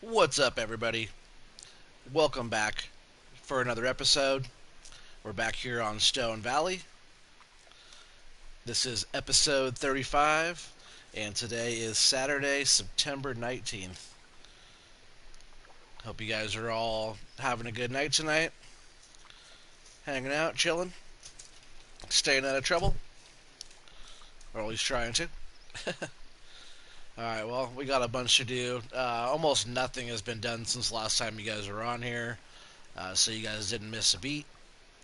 What's up, everybody? Welcome back for another episode. We're back here on Stone Valley. This is episode 35, and today is Saturday, September 19th. Hope you guys are all having a good night tonight. Hanging out, chilling, staying out of trouble, or at least trying to. Alright, well, we got a bunch to do. Almost nothing has been done since last time you guys were on here, so you guys didn't miss a beat.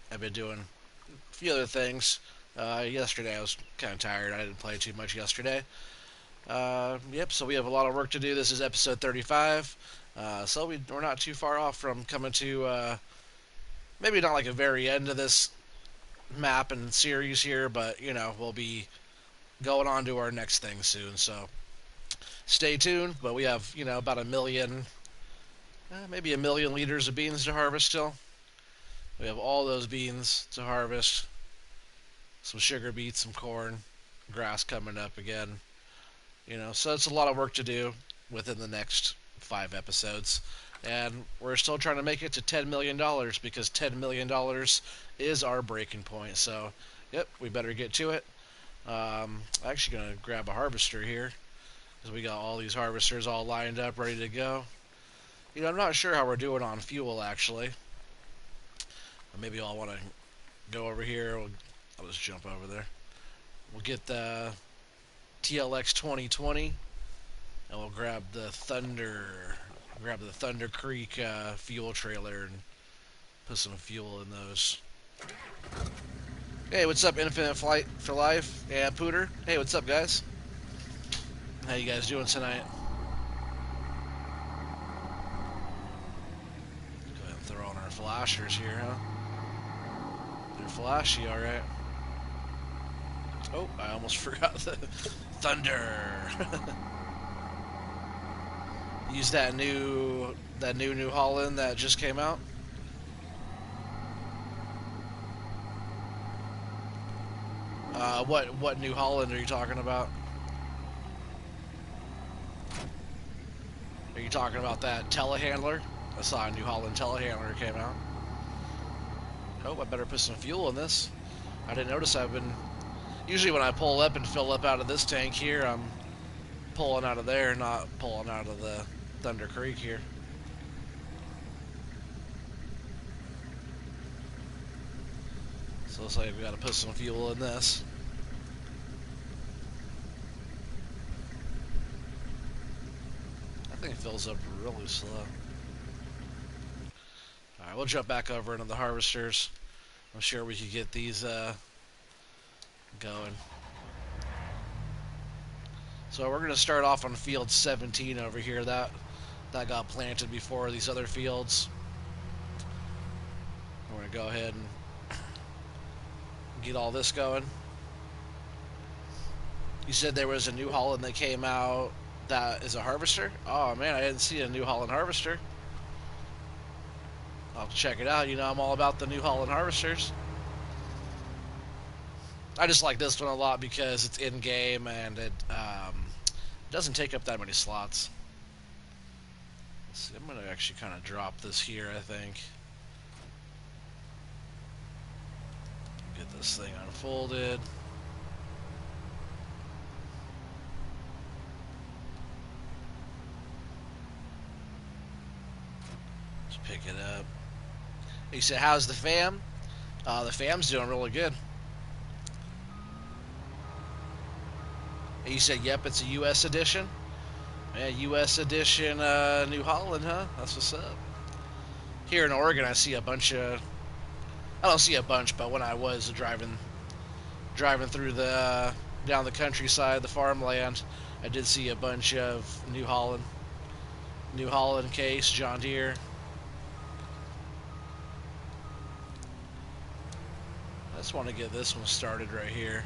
I've been doing a few other things. Yesterday I was kind of tired. I didn't play too much yesterday. Yep, so we have a lot of work to do. This is episode 35. So we're not too far off from coming to maybe not like a very end of this map and series here, but we'll be going on to our next thing soon. So stay tuned. But we have about a million, maybe a million liters of beans to harvest still. We have all those beans to harvest. Some sugar beets, some corn, grass coming up again. So it's a lot of work to do within the next 5 episodes. And we're still trying to make it to $10 million because $10 million is our breaking point. So, yep, we better get to it. I'm actually going to grab a harvester here because we got all these harvesters all lined up, ready to go. I'm not sure how we're doing on fuel, actually. Maybe I'll want to go over here. I'll just jump over there. We'll get the TLX 2020, and we'll grab the Thunder Creek fuel trailer and put some fuel in those. Hey, what's up, Infinite Flight for Life and Pooter? Hey, what's up, guys? How you guys doing tonight? Go ahead and throw on our flashers here, huh? They're flashy, alright. Oh, I almost forgot the Thunder. Use that new New Holland that just came out. What New Holland are you talking about? Are you talking about that telehandler? I saw a New Holland telehandler came out. Oh, I better put some fuel in this. I didn't notice I've been... Usually when I pull up and fill up out of this tank here, I'm pulling out of there, not pulling out of the Thunder Creek here. So it looks like we gotta put some fuel in this. That thing fills up really slow. Alright, we'll jump back over into the harvesters. I'm sure we could get these going. So we're gonna start off on field 17 over here. That got planted before these other fields. We're gonna go ahead and get all this going. You said there was a New Holland that came out that is a harvester? Oh man, I didn't see a New Holland harvester. I'll check it out. I'm all about the New Holland harvesters. I just like this one a lot because it's in-game and it doesn't take up that many slots. Let's see, I'm going to actually kind of drop this here, I think. Get this thing unfolded. Just pick it up. You said, how's the fam? The fam's doing really good. You said, yep, it's a U.S. edition. Yeah, U.S. edition New Holland, huh? That's what's up. Here in Oregon, I see a bunch of... I don't see a bunch, but when I was driving through the down the countryside, the farmland, I did see a bunch of New Holland case, John Deere. I just want to get this one started right here.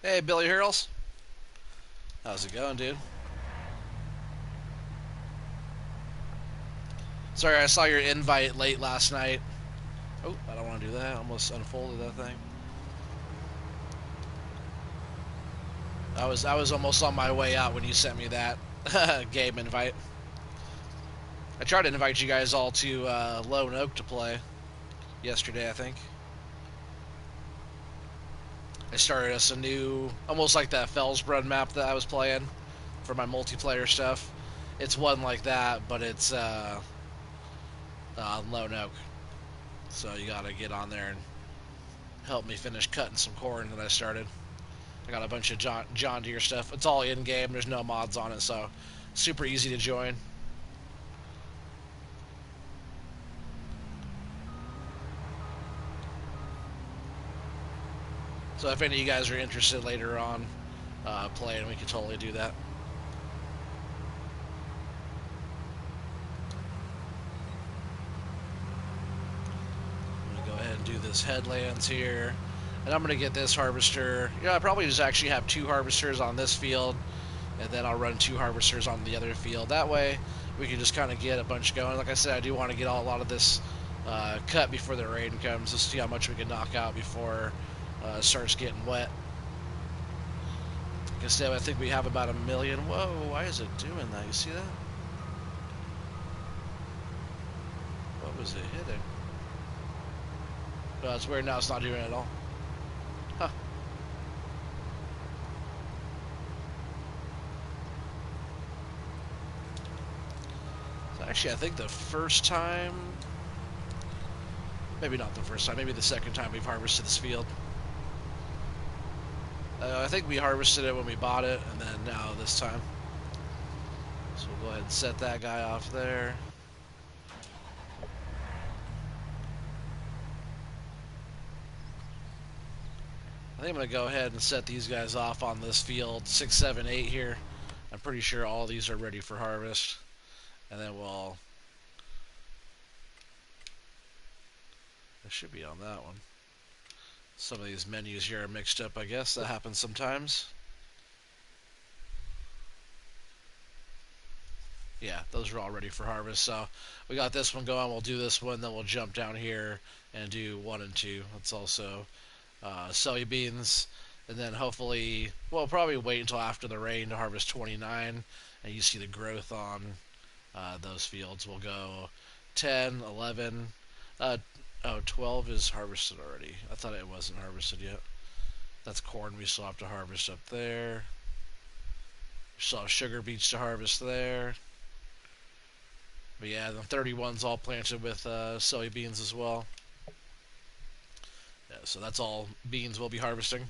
Hey, Billy Hurls. How's it going, dude? Sorry, I saw your invite late last night. Oh, I don't want to do that. I almost unfolded that thing. I was almost on my way out when you sent me that game invite. I tried to invite you guys all to Lone Oak to play yesterday, I think. I started us a new, almost like that Fellsbrun map that I was playing for my multiplayer stuff. It's one like that, but it's Lone Oak. So you gotta get on there and help me finish cutting some corn that I started. I got a bunch of John Deere stuff. It's all in game. There's no mods on it, so super easy to join. So if any of you guys are interested later on playing, we could totally do that. I'm gonna go ahead and do this headlands here, and I'm gonna get this harvester. You know, I probably just actually have 2 harvesters on this field, and then I'll run 2 harvesters on the other field. That way, we can just kind of get a bunch going. Like I said, I do want to get a lot of this cut before the rain comes. Let's see how much we can knock out before it starts getting wet. Like I said, I think we have about 1,000,000. Whoa, why is it doing that? You see that? What was it hitting? No, it's weird now. It's not doing it at all. Huh. So actually, I think the first time, maybe not the first time, maybe the second time we've harvested this field. I think we harvested it when we bought it, and then now this time. So we'll go ahead and set that guy off there. I think I'm going to go ahead and set these guys off on this field 6, 7, 8 here. I'm pretty sure all these are ready for harvest. And then we'll... It should be on that one. Some of these menus here are mixed up, I guess. That happens sometimes. Yeah, those are all ready for harvest. So we got this one going. We'll do this one, then we'll jump down here and do 1 and 2. That's also soybeans. And then hopefully, well, probably wait until after the rain to harvest 29. And you see the growth on those fields. We'll go 10, 11. Oh, 12 is harvested already. I thought it wasn't harvested yet. That's corn we still have to harvest up there. We still have sugar beets to harvest there. But yeah, the 31's all planted with soybeans as well. Yeah, so that's all beans we'll be harvesting.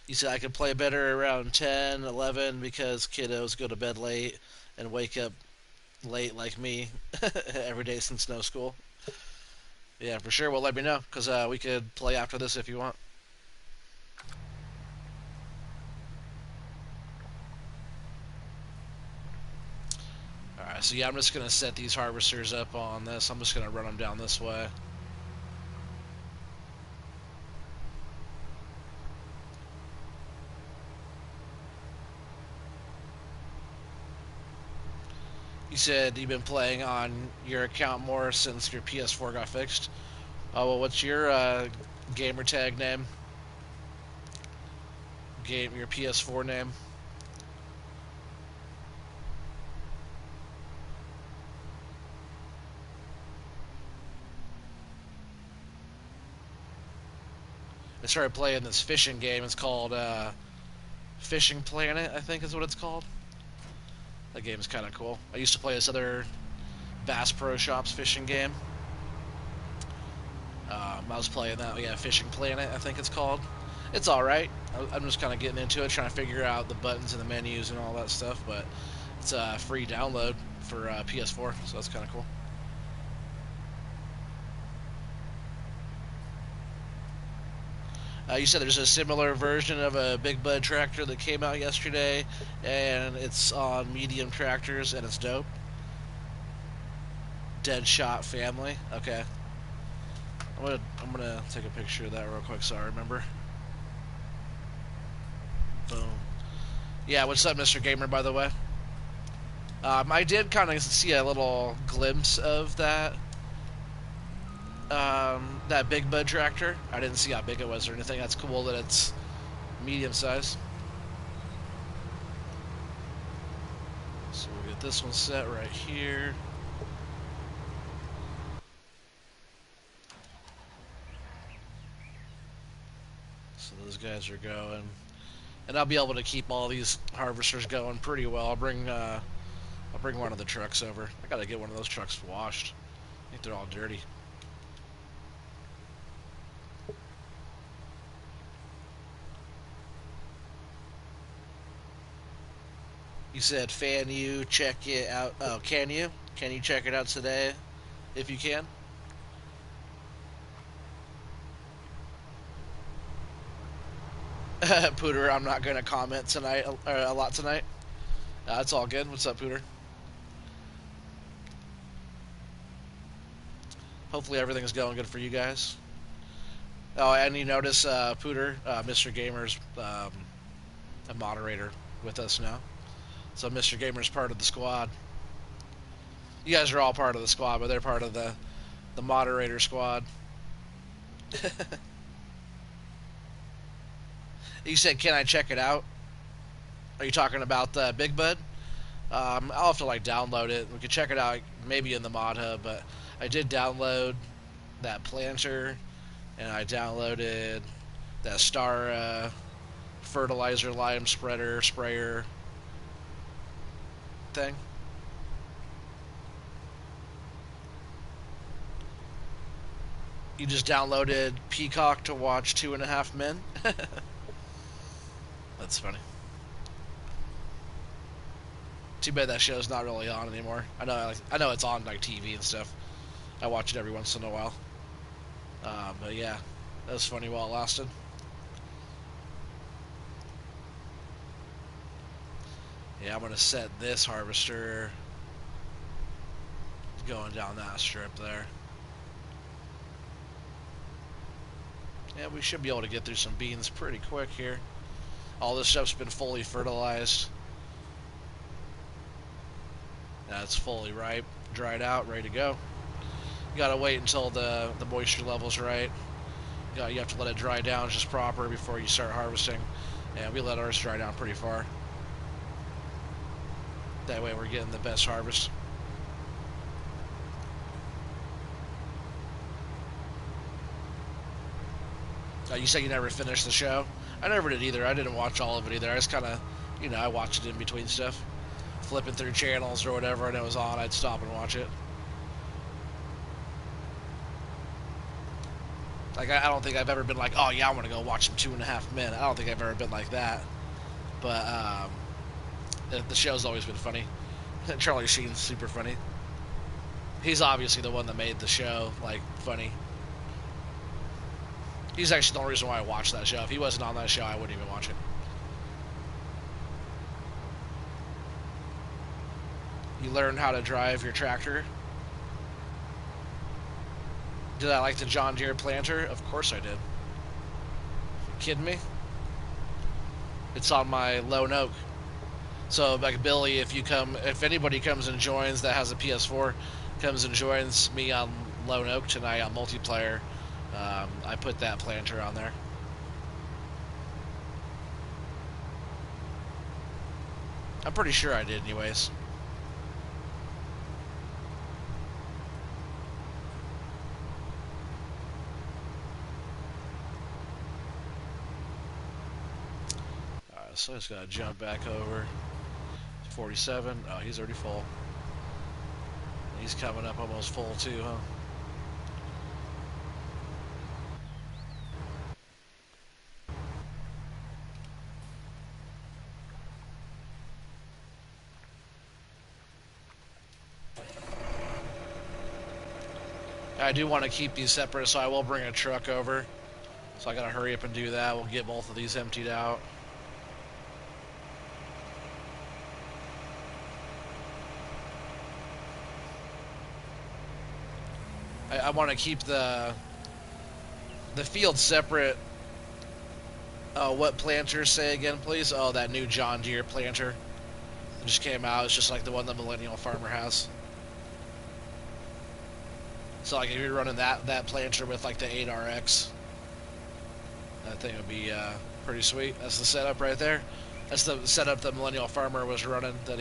You said I could play better around 10, 11 because kiddos go to bed late and wake up late like me every day since no school. Yeah, for sure. Well, let me know because we could play after this if you want. Alright, so yeah, I'm just going to set these harvesters up on this. I'm just going to run them down this way. You said you've been playing on your account more since your PS4 got fixed. Oh, well, what's your gamer tag name? Your PS4 name? I started playing this fishing game. It's called Fishing Planet, I think is what it's called. That game is kind of cool. I used to play this other Bass Pro Shops fishing game. I was playing that, yeah, Fishing Planet, I think it's called. It's alright. I'm just kind of getting into it, trying to figure out the buttons and the menus and all that stuff, but it's a free download for PS4, so that's kind of cool. You said there's a similar version of a Big Bud tractor that came out yesterday, and it's on medium tractors, and it's dope. Deadshot Family. Okay. I'm gonna take a picture of that real quick so I remember. Boom. Yeah, what's up, Mr. Gamer, by the way? I did kind of see a little glimpse of that That big bud tractor. I didn't see how big it was or anything. That's cool that it's medium size. So we'll get this one set right here. So those guys are going, and I'll be able to keep all these harvesters going pretty well. I'll bring one of the trucks over. I gotta get one of those trucks washed. I think they're all dirty. You said fan you check it out. Oh, can you? Can you check it out today, if you can? Pooter, I'm not gonna comment tonight a lot tonight. That's all good. What's up, Pooter? Hopefully everything's going good for you guys. Oh, and you notice, Pooter, Mr. Gamer's a moderator with us now. So Mr. Gamer's part of the squad. You guys are all part of the squad, but they're part of the moderator squad. You said, can I check it out? Are you talking about the Big Bud? I'll have to like download it. We could check it out maybe in the mod hub, but I did download that planter, and I downloaded that Star fertilizer lime spreader sprayer thing. You just downloaded Peacock to watch 2.5 Men? That's funny. Too bad that show's not really on anymore. I know it's on like TV and stuff. I watch it every once in a while. But yeah, that was funny while it lasted. Yeah, I'm gonna set this harvester going down that strip there. Yeah, we should be able to get through some beans pretty quick here. All this stuff's been fully fertilized. Now it's fully ripe, dried out, ready to go. You gotta wait until the moisture level's right. You have to let it dry down just proper before you start harvesting. And we let ours dry down pretty far. That way we're getting the best harvest. You said you never finished the show? I never did either. I didn't watch all of it either. I just kind of, I watched it in between stuff. Flipping through channels or whatever, and it was on, I'd stop and watch it. Like, I don't think I've ever been like, oh yeah, I want to go watch some 2.5 Men. I don't think I've ever been like that. But, the show's always been funny. Charlie Sheen's super funny. He's obviously the one that made the show, like, funny. He's actually the only reason why I watched that show. If he wasn't on that show, I wouldn't even watch it. You learned how to drive your tractor. Did I like the John Deere planter? Of course I did. You kidding me? It's on my Lone Oak. So, like, Billy, if anybody comes and joins that has a PS4, comes and joins me on Lone Oak tonight on multiplayer, I put that planter on there. I'm pretty sure I did anyways. Alright, so I just gotta jump back over. 47. Oh, he's already full. He's coming up almost full too, huh? I do want to keep these separate, so I will bring a truck over. So I gotta hurry up and do that. We'll get both of these emptied out. I want to keep the field separate. What planters say again, please? Oh, that new John Deere planter. It just came out. It's just like the one the Millennial Farmer has. So like if you're running that planter with like the 8RX, that thing would be pretty sweet. That's the setup right there. That's the setup that Millennial Farmer was running. That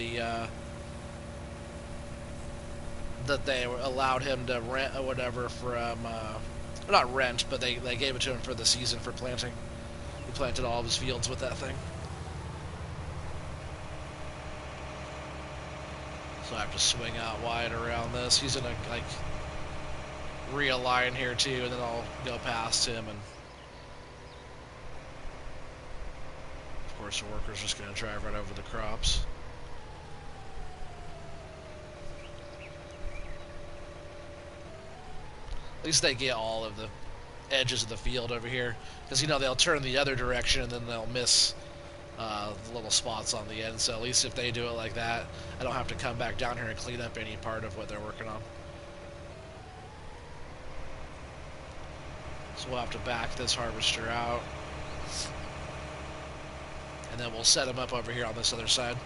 they allowed him to rent or whatever from not rent, but they gave it to him for the season for planting. He planted all of his fields with that thing. So I have to swing out wide around this. He's gonna like realign here too, and then I'll go past him, and of course the worker's just gonna drive right over the crops. At least they get all of the edges of the field over here, because you know they'll turn the other direction and then they'll miss the little spots on the end. So at least if they do it like that, I don't have to come back down here and clean up any part of what they're working on. So we'll have to back this harvester out, and then we'll set them up over here on this other side.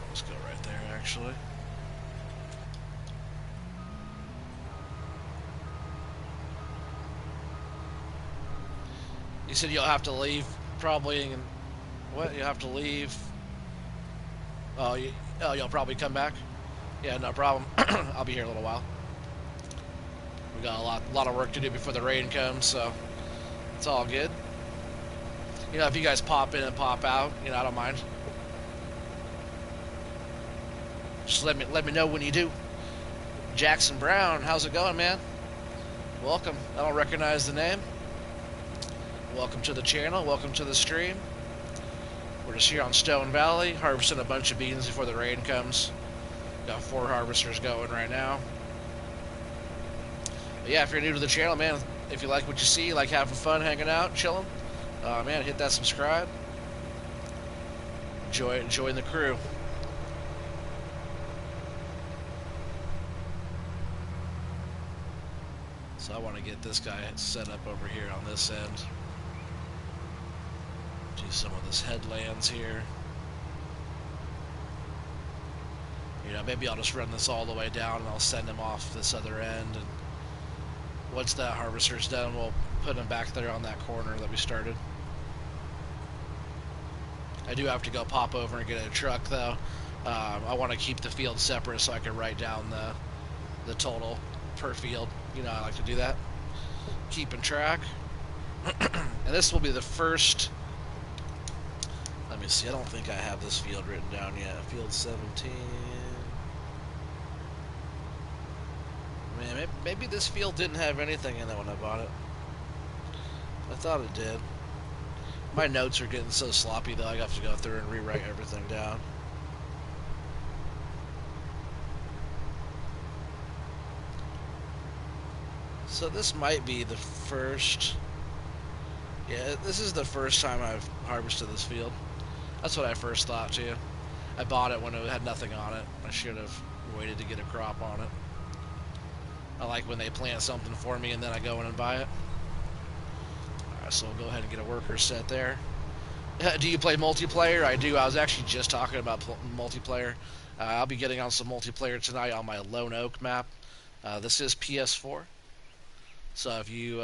Let's go right there, actually. You said you'll have to leave probably. What? You'll have to leave. Oh, you'll probably come back. Yeah, no problem. I'll be here a little while. We got a lot of work to do before the rain comes, so it's all good. You know, if you guys pop in and pop out, you know, I don't mind. Just let me know when you do. Jackson Brown, how's it going, man? Welcome. I don't recognize the name. Welcome to the channel. Welcome to the stream. We're just here on Stone Valley, harvesting a bunch of beans before the rain comes. Got 4 harvesters going right now. But yeah, if you're new to the channel, man, if you like what you see, like having fun, hanging out, chilling, man, hit that subscribe. Join the crew. So I want to get this guy set up over here on this end. Do some of this headlands here. You know, maybe I'll just run this all the way down and I'll send him off this other end. And once that harvester's done, we'll put him back there on that corner that we started. I do have to go pop over and get a truck, though. I want to keep the field separate so I can write down the total per field. You know, I like to do that. Keeping track. And this will be the first... Let me see, I don't think I have this field written down yet. Field 17... Man, maybe this field didn't have anything in it when I bought it. I thought it did. My notes are getting so sloppy, though, I have to go through and rewrite everything down. So this might be the first... Yeah, this is the first time I've harvested this field. That's what I first thought, too. I bought it when it had nothing on it. I should have waited to get a crop on it. I like when they plant something for me and then I go in and buy it. Alright, so we'll go ahead and get a worker set there. Do you play multiplayer? I do. I was actually just talking about multiplayer. I'll be getting on some multiplayer tonight on my Lone Oak map. This is PS4. So if you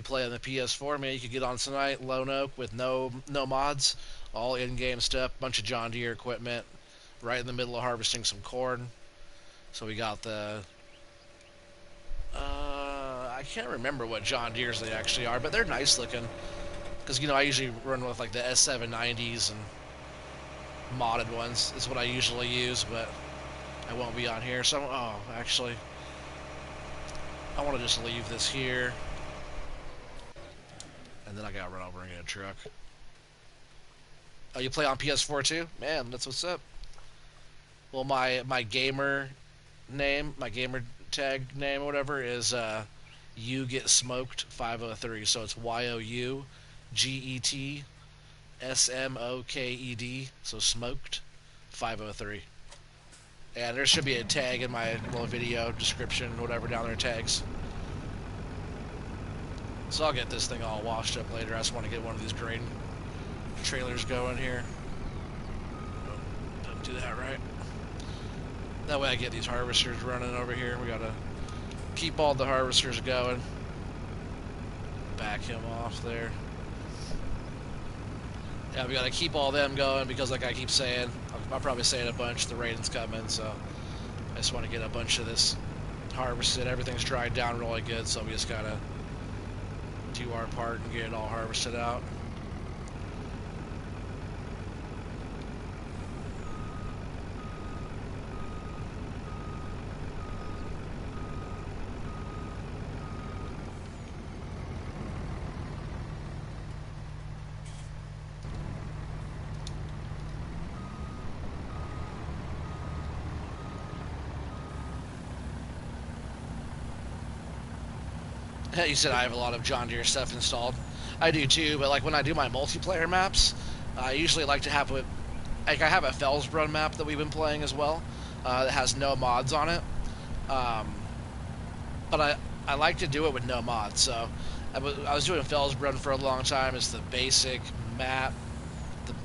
play on the PS4, man, you can get on tonight, Lone Oak, with no mods, all in-game stuff, bunch of John Deere equipment, right in the middle of harvesting some corn. So we got the... I can't remember what John Deere's they actually are, but they're nice looking. Because, you know, I usually run with, like, the S790s and modded ones. Is what I usually use, but I won't be on here. So, actually, I want to just leave this here. And then I gotta run over and get a truck. Oh, you play on PS4 too? Man, that's what's up. Well, my gamer name, my gamer tag name or whatever is You Get Smoked 503. So it's YOUGET SMOKED. So smoked 503. And there should be a tag in my little video description, whatever down there, tags. So I'll get this thing all washed up later. I just want to get one of these grain trailers going here. do that right. That way I get these harvesters running over here. We gotta keep all the harvesters going. Back him off there. Yeah, we gotta keep all them going because, like I keep saying, I'll probably say it a bunch, the rain's coming, so I just want to get a bunch of this harvested. Everything's dried down really good, so we just gotta do our part and get it all harvested out. You said I have a lot of John Deere stuff installed. I do too, but like when I do my multiplayer maps, I usually like to have it. Like I have a Fellsbrunn map that we've been playing as well, that has no mods on it. Um, but I like to do it with no mods. So I was doing Fellsbrunn for a long time. It's the basic map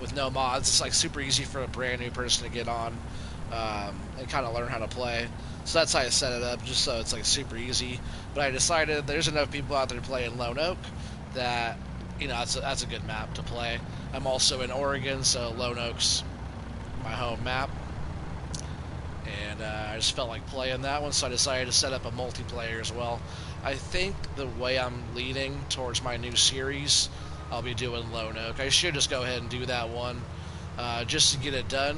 with no mods. It's like super easy for a brand new person to get on and kind of learn how to play. So that's how I set it up, just so it's like super easy. But I decided there's enough people out there playing Lone Oak that, you know, that's a good map to play. I'm also in Oregon, so Lone Oak's my home map. And I just felt like playing that one, so I decided to set up a multiplayer as well. I think the way I'm leaning towards my new series, I'll be doing Lone Oak. I should just go ahead and do that one just to get it done,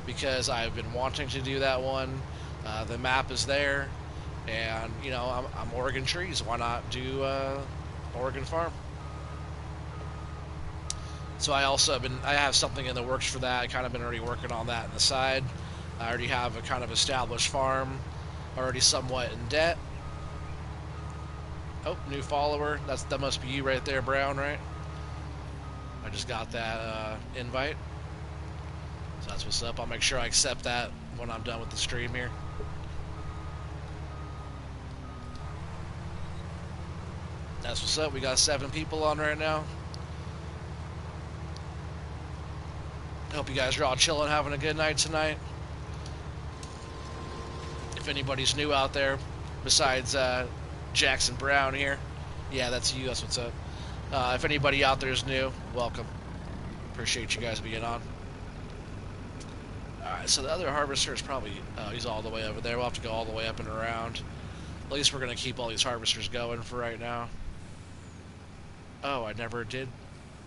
because I've been wanting to do that one. The map is there, and you know I'm Oregon Trees. Why not do Oregon Farm? So I have something in the works for that. I kind of been already working on that on the side. I already have a kind of established farm, already somewhat in debt. Oh, new follower. That must be you right there, Brown, right? I just got that invite. So that's what's up. I'll make sure I accept that when I'm done with the stream here. That's what's up. We got 7 people on right now. Hope you guys are all chilling, having a good night tonight. If anybody's new out there, besides Jackson Brown here, yeah, that's you. That's what's up. If anybody out there is new, welcome. Appreciate you guys being on. Alright, so the other harvester is probably, he's all the way over there. We'll have to go all the way up and around. At least we're going to keep all these harvesters going for right now. Oh, I never did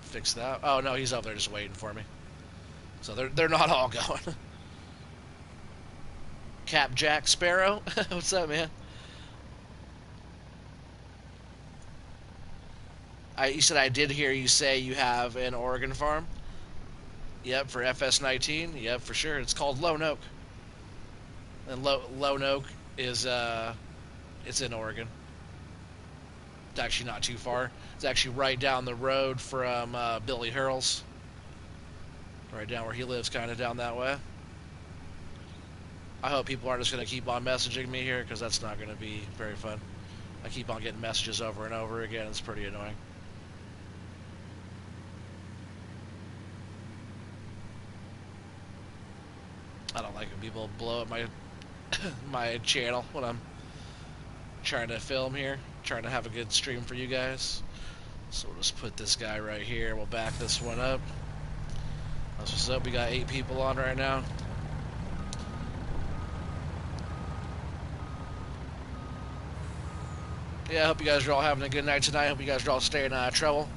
fix that. Oh, no, he's over there just waiting for me. So they're not all going. Cap Jack Sparrow? What's up, man? You said I did hear you say you have an Oregon farm? Yep, for FS19. Yep, for sure. It's called Lone Oak. And Lone Oak is, it's in Oregon. It's actually not too far. It's actually right down the road from Billy Hurl's. Right down where he lives, kind of down that way. I hope people aren't just going to keep on messaging me here, because that's not going to be very fun. I keep on getting messages over and over again. It's pretty annoying. I don't like when people blow up my my channel when I'm trying to film here, trying to have a good stream for you guys. So we'll just put this guy right here. We'll back this one up. That's what's up. We got 8 people on right now. Yeah, I hope you guys are all having a good night tonight. I hope you guys are all staying out of trouble.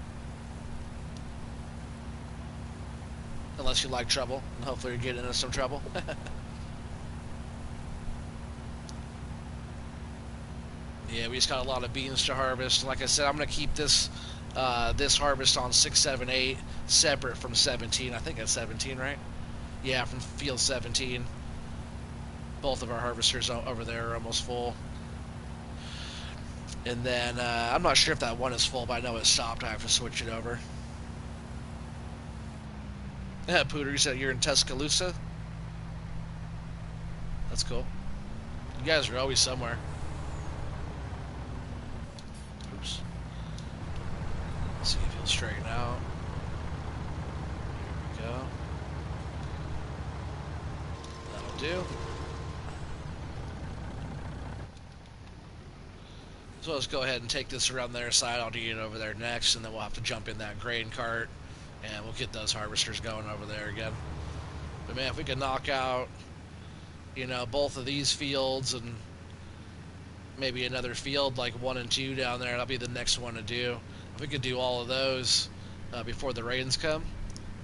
Unless you like trouble, and hopefully you're getting into some trouble. Yeah, we just got a lot of beans to harvest. Like I said, I'm going to keep this this harvest on 6, 7, 8 separate from 17. I think that's 17, right? Yeah, from field 17. Both of our harvesters over there are almost full. And then, I'm not sure if that one is full, but I know it stopped. I have to switch it over. Yeah, Pooter, you said you're in Tuscaloosa? That's cool. You guys are always somewhere. Oops. Let's see if he'll straighten out. Here we go. do. So let's go ahead and take this around their side. I'll get it over there next, and then we'll have to jump in that grain cart, and we'll get those harvesters going over there again. But man, if we could knock out, both of these fields and maybe another field like 1 and 2 down there, that'll be the next one to do. If we could do all of those before the rains come,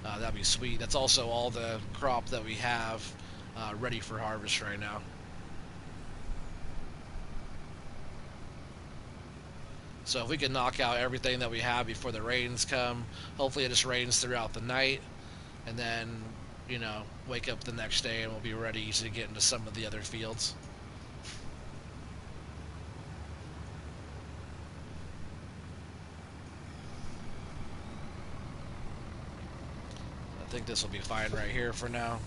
that'd be sweet. That's also all the crop that we have ready for harvest right now. So if we can knock out everything that we have before the rains come, hopefully it just rains throughout the night, and then, wake up the next day and we'll be ready to get into some of the other fields. I think this will be fine right here for now.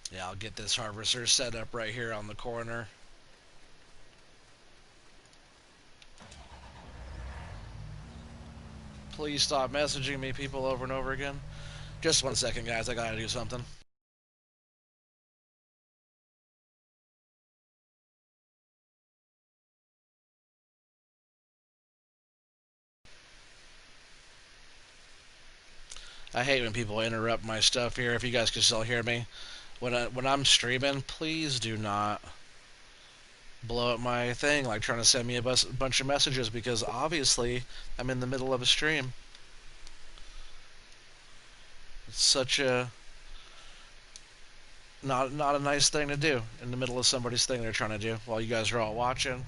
Yeah, I'll get this harvester set up right here on the corner. Please stop messaging me, people, over and over again. Just 1 second, guys. I gotta do something. I hate when people interrupt my stuff here. If you guys can still hear me, when I'm streaming, please do not blow up my thing like trying to send me a bunch of messages, because obviously I'm in the middle of a stream. It's such a not a nice thing to do in the middle of somebody's thing they're trying to do while you guys are all watching.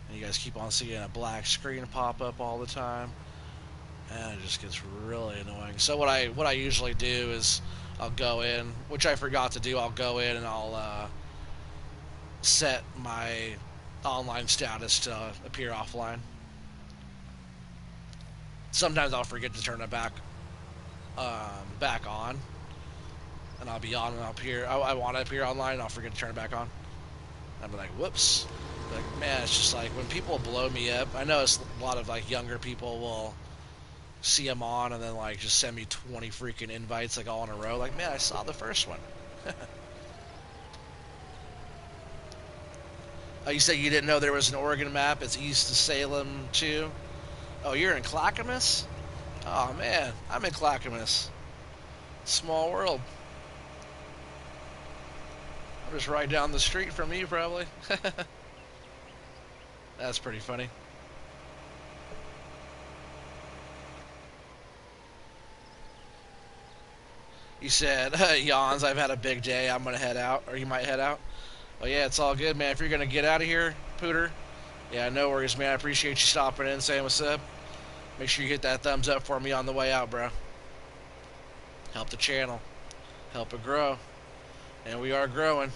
And you guys keep on seeing a black screen pop up all the time, and it just gets really annoying. So what I usually do is I'll go in, which I forgot to do. I'll go in and I'll set my online status to appear offline. Sometimes I'll forget to turn it back on, and I'll be on and I'll appear. I want to appear online, and I'll forget to turn it back on. I'll be like, whoops. Like, man, it's just like when people blow me up. I know it's a lot of like younger people will see them on and then like just send me 20 freaking invites like all in a row. Like, man, I saw the first one. Oh, you said you didn't know there was an Oregon map. It's east of Salem too. Oh, you're in Clackamas? Oh man, I'm in Clackamas. Small world. I'm just right down the street from you, probably. That's pretty funny. You said, yawns, I've had a big day. I'm going to head out, or you might head out. Well, yeah, it's all good, man. If you're going to get out of here, Pooter, yeah, no worries, man. I appreciate you stopping in, saying what's up. Make sure you hit that thumbs up for me on the way out, bro. Help the channel. Help it grow. And we are growing.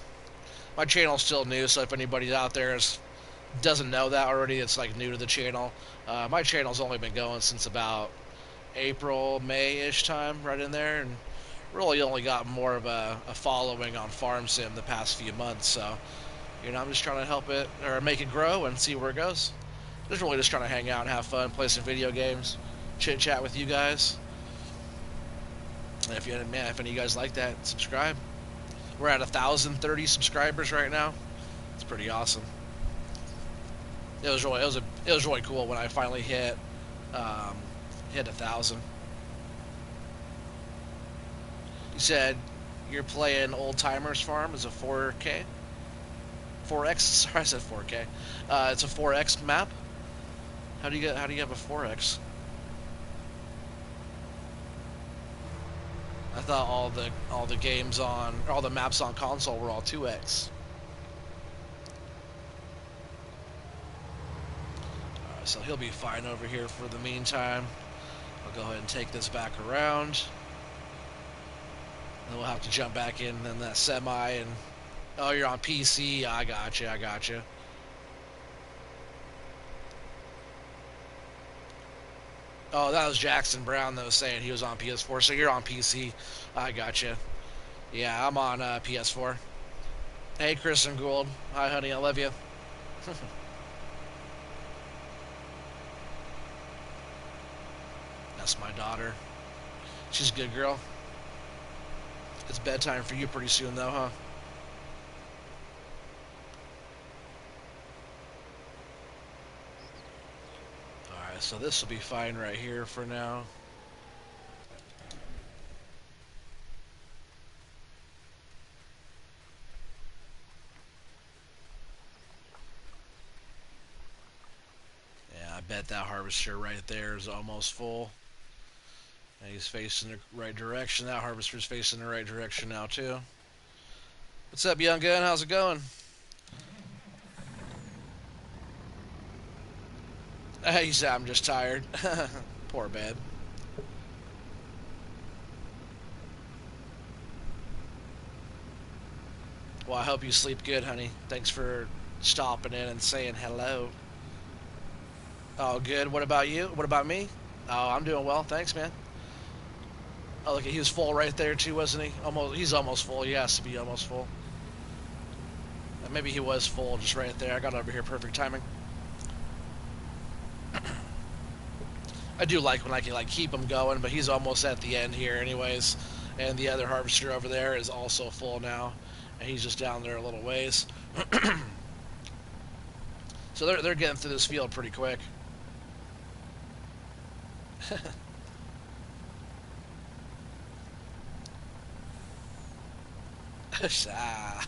My channel's still new, so if anybody out there doesn't know that already, it's like new to the channel. My channel's only been going since about April, May-ish time, right in there, and really only got more of a following on Farm Sim the past few months. So, I'm just trying to help it or make it grow and see where it goes. Just really just trying to hang out and have fun, play some video games, chit chat with you guys. And if any of you guys like that, subscribe. We're at 1,030 subscribers right now. It's pretty awesome. It was really cool when I finally hit 1,000. You said you're playing Old Timers Farm as a 4K, 4X. Sorry, I said 4K. It's a 4X map. How do you have a 4X? I thought all the games on, or all the maps on console were all 2X. So he'll be fine over here for the meantime. I'll go ahead and take this back around. And then we'll have to jump back in that semi and... Oh, you're on PC. I got you. Oh, that was Jackson Brown that was saying he was on PS4. So you're on PC. I gotcha. Yeah, I'm on PS4. Hey, Kristen Gould. Hi, honey. I love you. That's my daughter. She's a good girl. It's bedtime for you pretty soon, though, huh? Alright, so this will be fine right here for now. Yeah, I bet that harvester right there is almost full. And he's facing the right direction. That harvester's facing the right direction now, too. What's up, young gun? How's it going? He said, I'm just tired. Poor babe. Well, I hope you sleep good, honey. Thanks for stopping in and saying hello. Oh, good. What about you? What about me? Oh, I'm doing well. Thanks, man. Oh, look, he was full right there too, wasn't he? Almost. He's almost full. He has to be almost full. Maybe he was full just right there. I got over here perfect timing. I do like when I can like keep him going, but he's almost at the end here, anyways. And the other harvester over there is also full now, and he's just down there a little ways. So they're getting through this field pretty quick. Ah,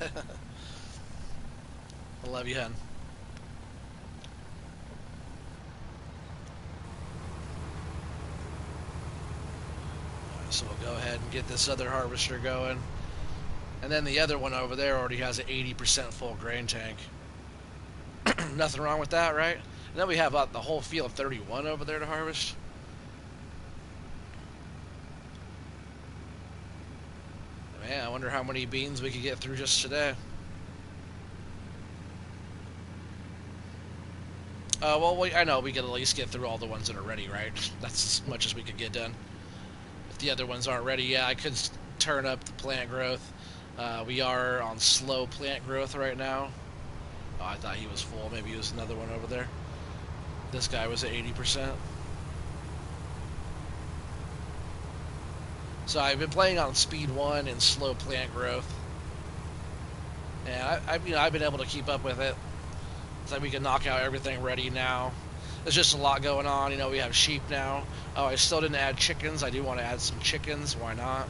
I love you, hun. So we'll go ahead and get this other harvester going. And then the other one over there already has an 80% full grain tank. Nothing wrong with that, right? And then we have the whole field 31 over there to harvest. Man, I wonder how many beans we could get through just today. I know we could at least get through all the ones that are ready, right? That's as much as we could get done. If the other ones aren't ready, yeah, I could turn up the plant growth. We are on slow plant growth right now. Oh, I thought he was full. Maybe he was another one over there. This guy was at 80%. So I've been playing on speed 1 and slow plant growth. And I've been able to keep up with it. It's like we can knock out everything ready now. There's just a lot going on. We have sheep now. Oh, I still didn't add chickens. I do want to add some chickens. Why not?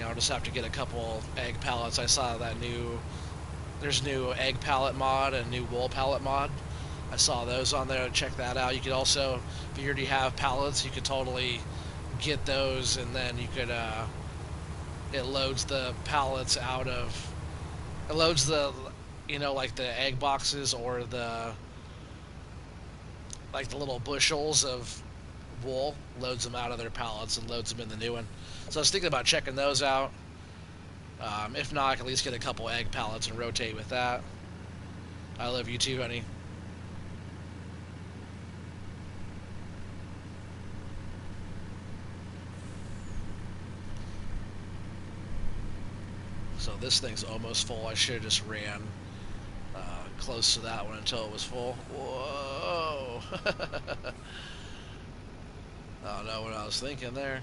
I'll just have to get a couple egg pallets. I saw that there's new egg pallet mod and new wool pallet mod. I saw those on there. Check that out. You could also, if you already have pallets, you could totally get those, and then you could, it loads the pallets out of, it loads the, like the egg boxes or like the little bushels of wool, loads them out of their pallets and loads them in the new one. So I was thinking about checking those out. If not, I can at least get a couple egg pallets and rotate with that. I love you too, honey. So this thing's almost full. I should have just ran close to that one until it was full. Whoa! I don't know what I was thinking there.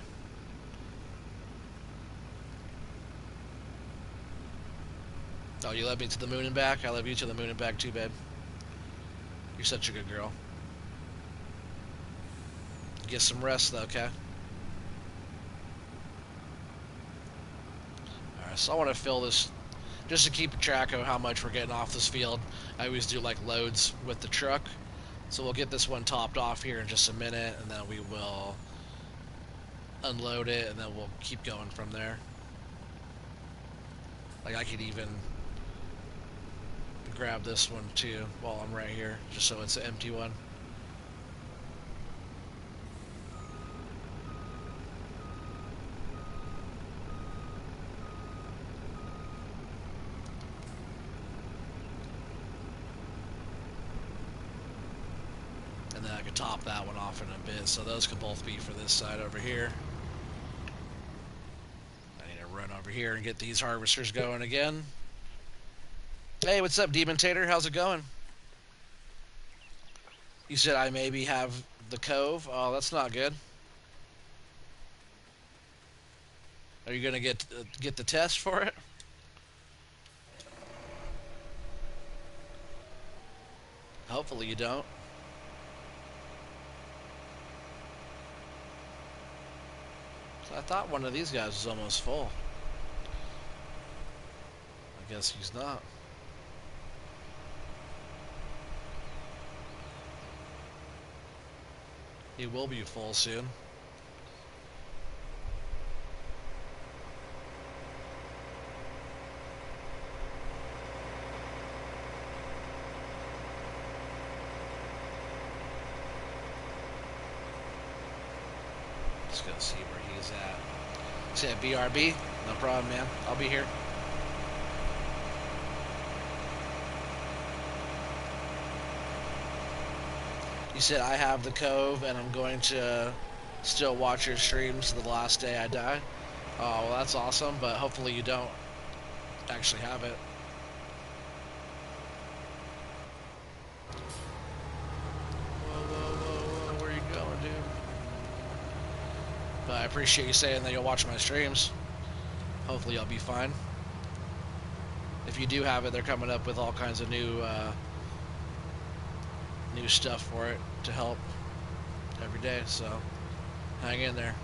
Oh, you love me to the moon and back? I love you to the moon and back too, babe. You're such a good girl. Get some rest, though, okay? Alright, so I want to fill this just to keep track of how much we're getting off this field. I always do like loads with the truck. So we'll get this one topped off here in just a minute, and then we will unload it, and then we'll keep going from there. Like I could even grab this one too while I'm right here, just so it's an empty one. could top that one off in a bit. So those could both be for this side over here. I need to run over here and get these harvesters going again. Hey, what's up, Demon Tater? How's it going? You said I maybe have the cove. Oh, that's not good. Are you gonna get the test for it? Hopefully you don't. I thought one of these guys was almost full. I guess he's not. He will be full soon. Let's go see where he's at. Say BRB? No problem, man. I'll be here. You said I have the cove and I'm going to still watch your streams the last day I die. Oh, well, that's awesome, but hopefully you don't actually have it. Whoa, where are you going, dude? But I appreciate you saying that you'll watch my streams. Hopefully I'll be fine. If you do have it, they're coming up with all kinds of new stuff for it to help every day, so hang in there.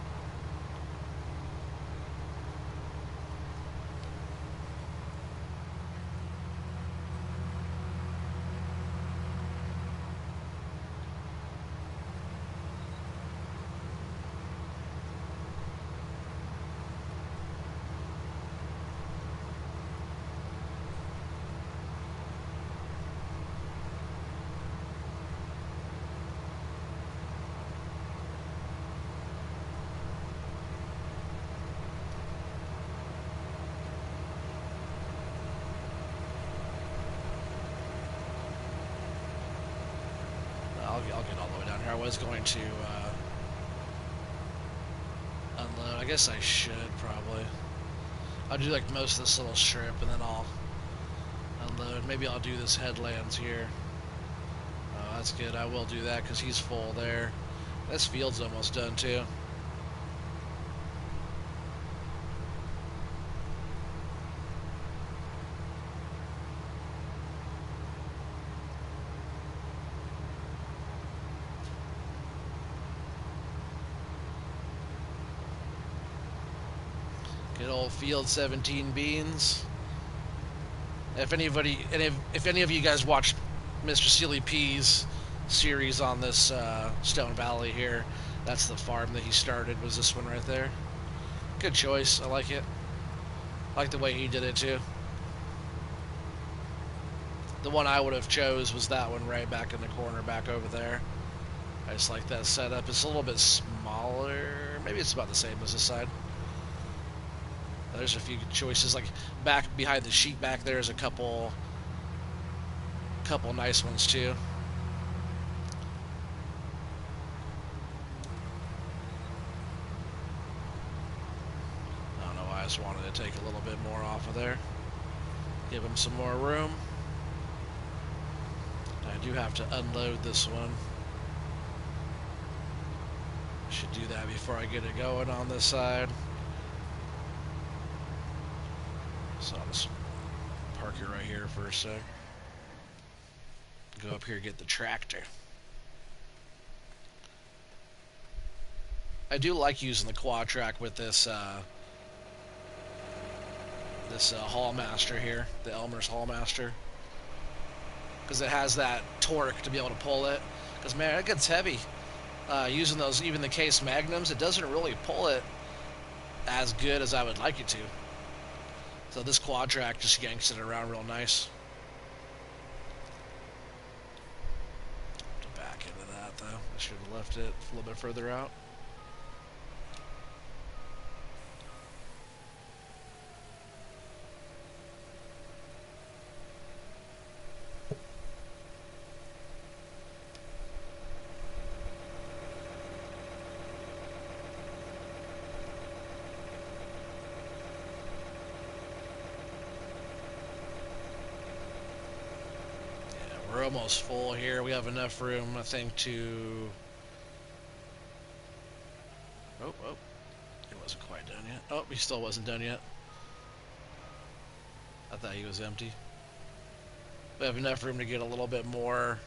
I'll get all the way down here. I was going to unload. I guess I should probably. I'll do like most of this little strip and then I'll unload. Maybe I'll do this headlands here. Oh, that's good. I will do that because he's full there. This field's almost done too. Good old field 17 beans. If anybody, and if any of you guys watched Mr. Sealy P's series on this Stone Valley here, that's the farm that he started, was this one right there. Good choice. I like it. I like the way he did it too. The one I would have chose was that one right back in the corner back over there. I just like that setup. It's a little bit smaller. Maybe it's about the same as this side. There's a few choices, like back behind the sheep back there's a couple nice ones too. I don't know why I just wanted to take a little bit more off of there. Give him some more room. I do have to unload this one. Should do that before I get it going on this side. So I'll just park it right here for a sec. Go up here and get the tractor. I do like using the quad track with this Haul Master here, the Elmer's Haul Master, because it has that torque to be able to pull it. Because man, it gets heavy. Using those, even the Case Magnums, it doesn't really pull it as good as I would like it to. So this quad track just yanks it around real nice. To back into that though, I should have left it a little bit further out. we're almost full here. We have enough room, I think, to... Oh, he wasn't quite done yet. Oh, he still wasn't done yet. I thought he was empty. We have enough room to get a little bit more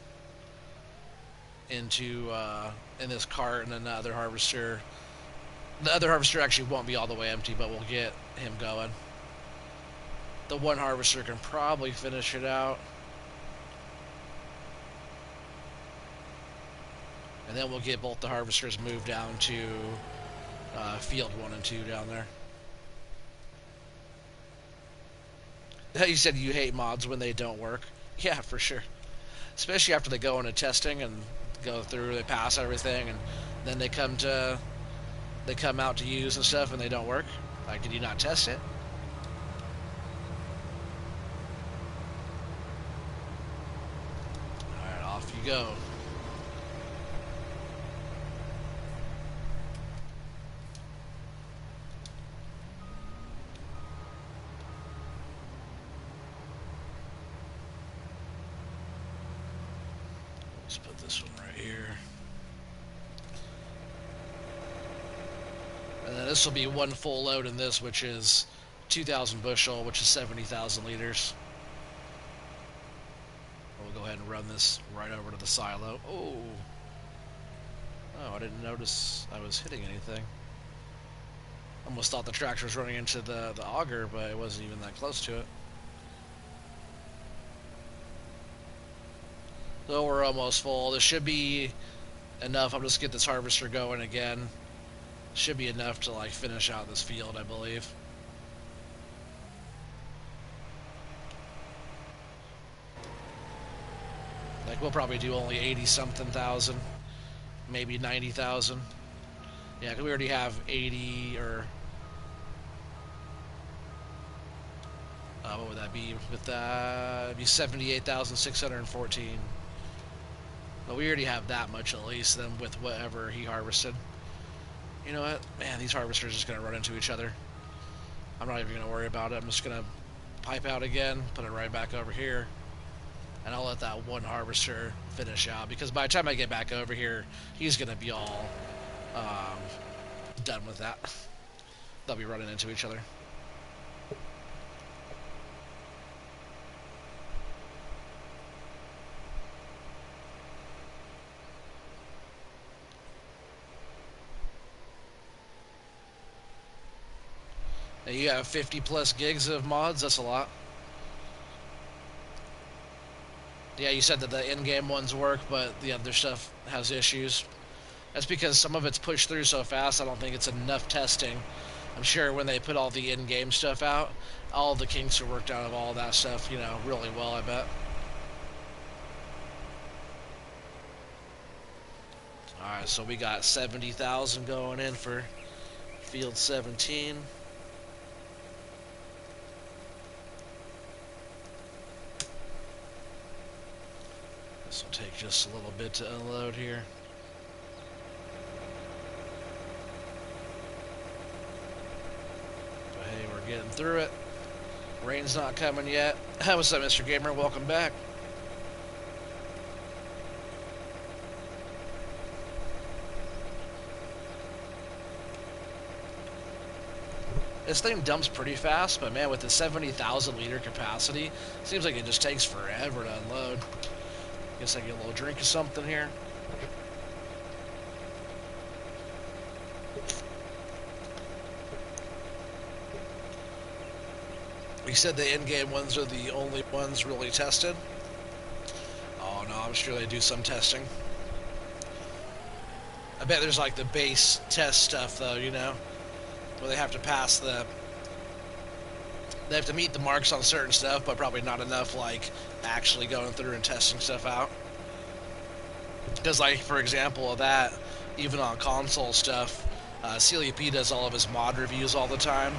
into in this cart, and then the other harvester. The other harvester actually won't be all the way empty, but we'll get him going. The one harvester can probably finish it out. And then we'll get both the harvesters moved down to field 1 and 2 down there. You said you hate mods when they don't work. Yeah, for sure. Especially after they go into testing and go through, they pass everything, and then they come out to use and stuff, and they don't work. Like, did you not test it? All right, off you go. Let's put this one right here. And then this will be one full load in this, which is 2,000 bushel, which is 70,000 liters. We'll go ahead and run this right over to the silo. Oh, I didn't notice I was hitting anything. Almost thought the tractor was running into the auger, but it wasn't even that close to it. So we're almost full. This should be enough. I'll just get this harvester going again. Should be enough to like finish out this field, I believe. Like we'll probably do only 80-something thousand, maybe 90,000. Yeah, because we already have 80 or what would that be? With that, it'd be 78,614. But we already have that much at least than with whatever he harvested. You know what? Man, these harvesters are just going to run into each other. I'm not even going to worry about it. I'm just going to pipe out again, put it right back over here, and I'll let that one harvester finish out, because by the time I get back over here, he's going to be all done with that. They'll be running into each other. Now you have 50 plus gigs of mods. That's a lot. Yeah, you said that the in-game ones work, but the other stuff has issues. That's because some of it's pushed through so fast, I don't think it's enough testing. I'm sure when they put all the in-game stuff out, all the kinks are worked out of all that stuff, you know, really well, I bet. Alright, so we got 70,000 going in for field 17. This will take just a little bit to unload here. But hey, we're getting through it. Rain's not coming yet. What's up, Mr. Gamer? Welcome back. This thing dumps pretty fast, but man, with the 70,000 liter capacity, seems like it just takes forever to unload. Guess I get a little drink of something here. You said the in-game ones are the only ones really tested? Oh no, I'm sure they do some testing. I bet there's like the base test stuff though, you know, where they have to pass the... They have to meet the marks on certain stuff, but probably not enough, like, actually going through and testing stuff out. Because, like, for example of that, even on console stuff, CLUP does all of his mod reviews all the time,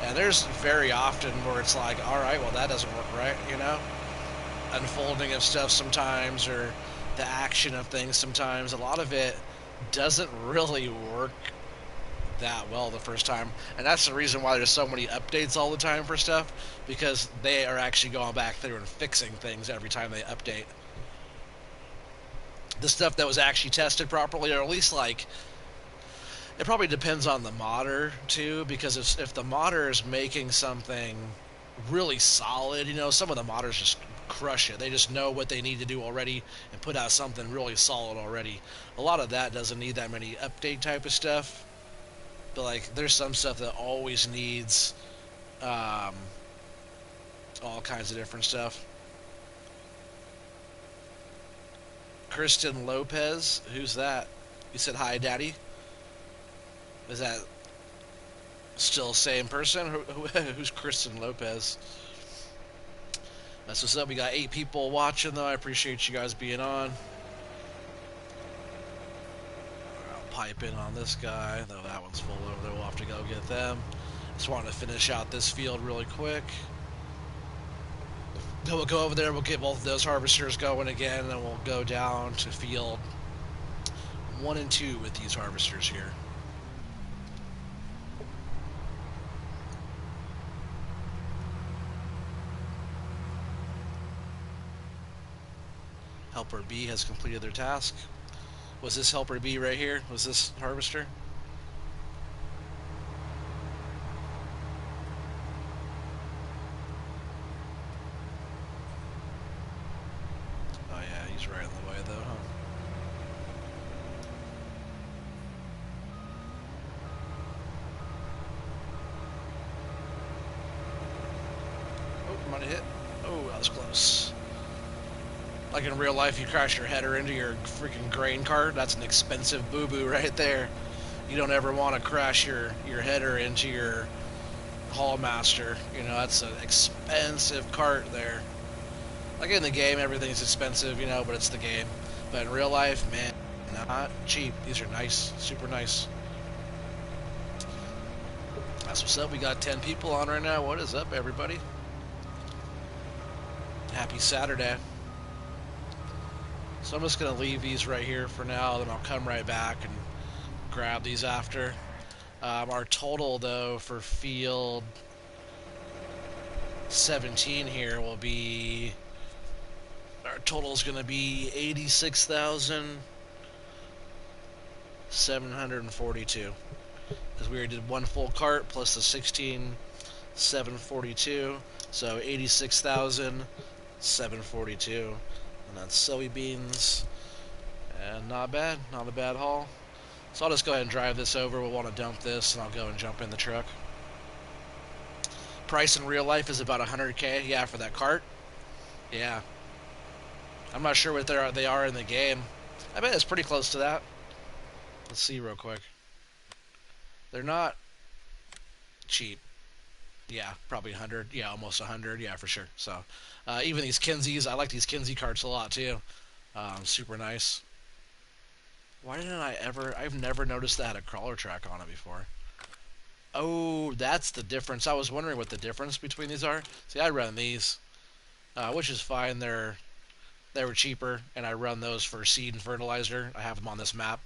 and there's very often where it's like, alright, well, that doesn't work right, you know? Unfolding of stuff sometimes, or the action of things sometimes, a lot of it doesn't really work that well the first time, and that's the reason why there's so many updates all the time for stuff, because they are actually going back through and fixing things every time they update. the stuff that was actually tested properly, or at least like it probably depends on the modder too, because if the modder is making something really solid, you know, some of the modders just crush it. They just know what they need to do already and put out something really solid already. A lot of that doesn't need that many update type of stuff, but like there's some stuff that always needs um, all kinds of different stuff. Kristen Lopez, who's that? You said hi, Daddy. Is that still same person? Who's Kristen Lopez? That's what's up. We got 8 people watching, though. I appreciate you guys being on. I'll pipe in on this guy, though that one's full over there. We'll have to go get them. Just wanted to finish out this field really quick. Then we'll go over there. We'll get both of those harvesters going again, and then we'll go down to field 1 and 2 with these harvesters here. Helper B has completed their task. Was this Helper B right here? Was this harvester? Oh yeah, he's right in the way though, huh? Oh, might have hit. Oh, that was close. Like in real life, you crash your header into your freaking grain cart. That's an expensive boo-boo right there. You don't ever want to crash your header into your haul master. You know, that's an expensive cart there. Like in the game, everything's expensive, you know, but it's the game. But in real life, man, not cheap. These are nice, super nice. That's what's up. We got 10 people on right now. What is up, everybody? Happy Saturday. So I'm just going to leave these right here for now, then I'll come right back and grab these after. Our total, though, for field 17 here will be... Our total is going to be 86,742. Because we already did one full cart plus the 16,742. So 86,742. And that's soybeans. And not bad. Not a bad haul. So I'll just go ahead and drive this over. We'll want to dump this, and I'll go and jump in the truck. Price in real life is about 100K. Yeah, for that cart. Yeah. I'm not sure what they are in the game. I bet it's pretty close to that. Let's see real quick. They're not cheap. Yeah, probably 100. Yeah, almost 100. Yeah, for sure. So, even these Kinseys, I like these Kinsey carts a lot too. Super nice. Why didn't I ever... I've never noticed that had a crawler track on it before. Oh, that's the difference. I was wondering what the difference between these are. See, I run these, which is fine. They were cheaper, and I run those for seed and fertilizer. I have them on this map.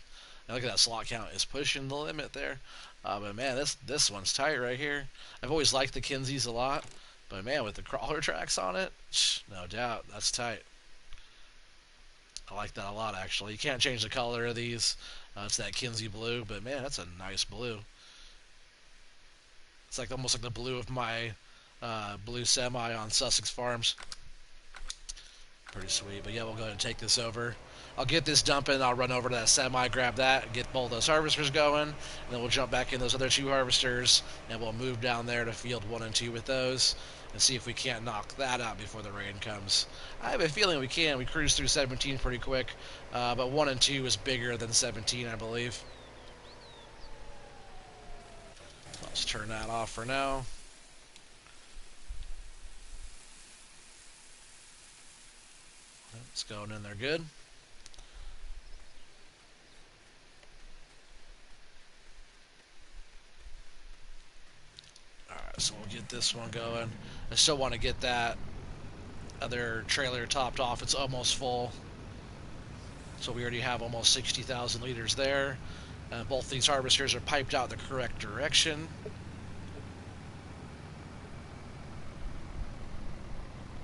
And look at that slot count. It's pushing the limit there. But man, this one's tight right here. I've always liked the Kinseys a lot. But man, with the crawler tracks on it, no doubt, that's tight. I like that a lot, actually. You can't change the color of these. It's that Kinsey blue, but man, that's a nice blue. It's like almost like the blue of my blue semi on Sussex Farms. Pretty sweet. But yeah, we'll go ahead and take this over. I'll get this dumping. I'll run over to that semi, grab that, get both those harvesters going, and then we'll jump back in those other 2 harvesters, and we'll move down there to field 1 and 2 with those, and see if we can't knock that out before the rain comes. I have a feeling we can. We cruised through 17 pretty quick, but 1 and 2 is bigger than 17, I believe. Let's turn that off for now. It's going in there good. Alright, so we'll get this one going. I still want to get that other trailer topped off. It's almost full. So we already have almost 60,000 liters there. Both these harvesters are piped out the correct direction.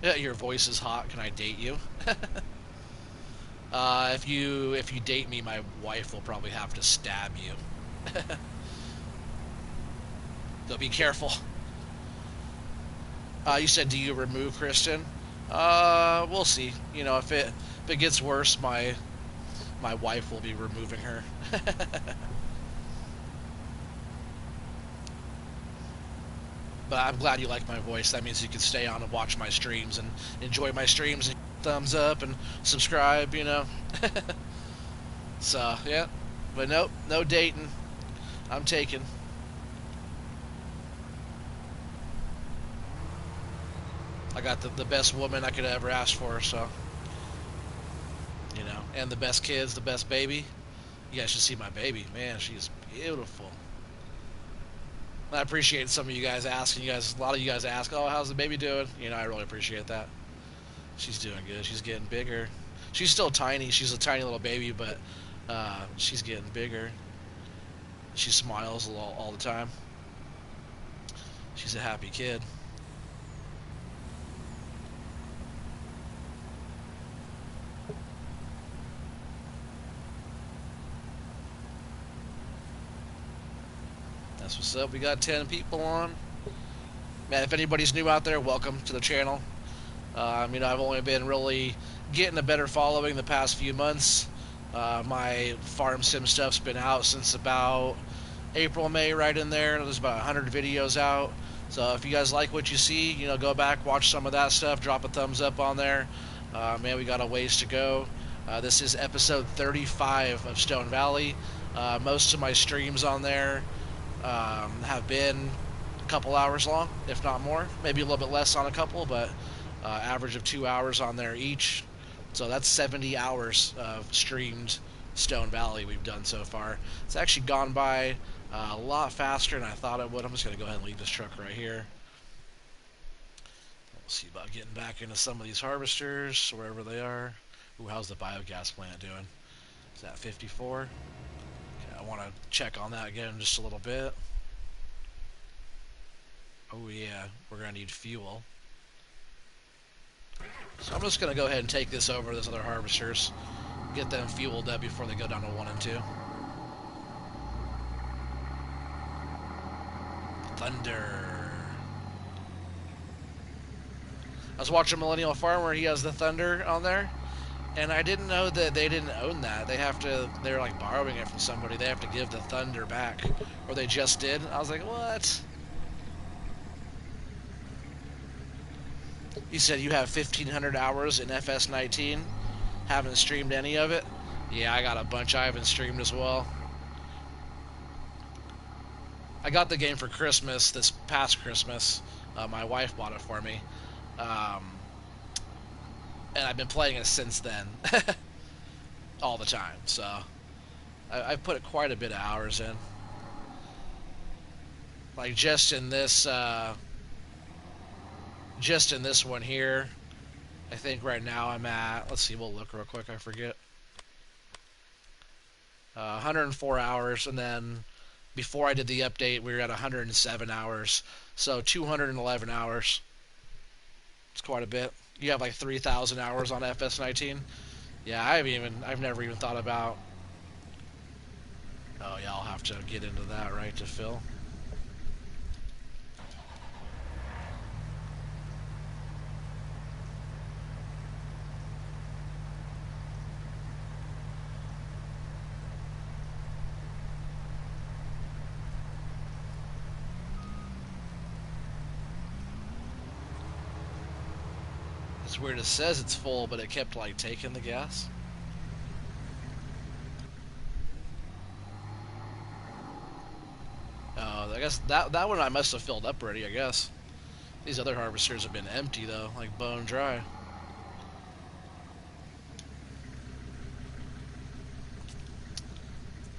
Yeah, your voice is hot. Can I date you? If you date me, my wife will probably have to stab you. So be careful. You said, do you remove Kristen? We'll see. If it gets worse, my wife will be removing her. But I'm glad you like my voice. That means you can stay on and watch my streams and enjoy my streams and thumbs up and subscribe. So yeah, but nope, no dating. I'm taken. I got the best woman I could ever ask for. So and the best kids, the best baby. You guys should see my baby. Man, she's beautiful. I appreciate some of you guys asking. A lot of you guys ask, "Oh, how's the baby doing?" I really appreciate that. She's doing good. She's getting bigger. She's still tiny. She's a tiny little baby, but she's getting bigger. She smiles all the time. She's a happy kid. That's what's up. We got 10 people on. Man, if anybody's new out there, welcome to the channel. I've only been really getting a better following the past few months. My farm sim stuff's been out since about April, May, right in there. There's about 100 videos out. So if you guys like what you see, go back, watch some of that stuff, drop a thumbs up on there. Man, we got a ways to go. This is episode 35 of Stone Valley. Most of my streams on there have been a couple hours long, if not more. Maybe a little bit less on a couple, but average of 2 hours on there each. So that's 70 hours of streamed Stone Valley we've done so far. It's actually gone by a lot faster than I thought it would. I'm just going to go ahead and leave this truck right here. We'll see about getting back into some of these harvesters, wherever they are. Ooh, how's the biogas plant doing? Is that 54? Okay, I want to check on that again in just a little bit. Oh yeah, we're going to need fuel. So I'm just going to go ahead and take this over to those other harvesters. Get them fueled up before they go down to 1 and 2. Thunder. I was watching Millennial Farmer. He has the Thunder on there. And I didn't know that they didn't own that. They're like borrowing it from somebody. They have to give the Thunder back. Or they just did. I was like, what? You said you have 1,500 hours in FS19. Haven't streamed any of it. Yeah, I got a bunch I haven't streamed as well. I got the game for Christmas, this past Christmas. My wife bought it for me. And I've been playing it since then. All the time. So I've put quite a bit of hours in. Like just in this one here, I think right now I'm at, let's see, we'll look real quick, I forget. 104 hours, and then before I did the update, we were at 107 hours. So 211 hours. It's quite a bit. You have like 3,000 hours on FS19. Yeah, I've never even thought about. Oh yeah, I'll have to get into that, right, to fill. It's weird. It says it's full, but it kept like taking the gas. I guess that one I must have filled up already, I guess. These other harvesters have been empty though, like bone dry.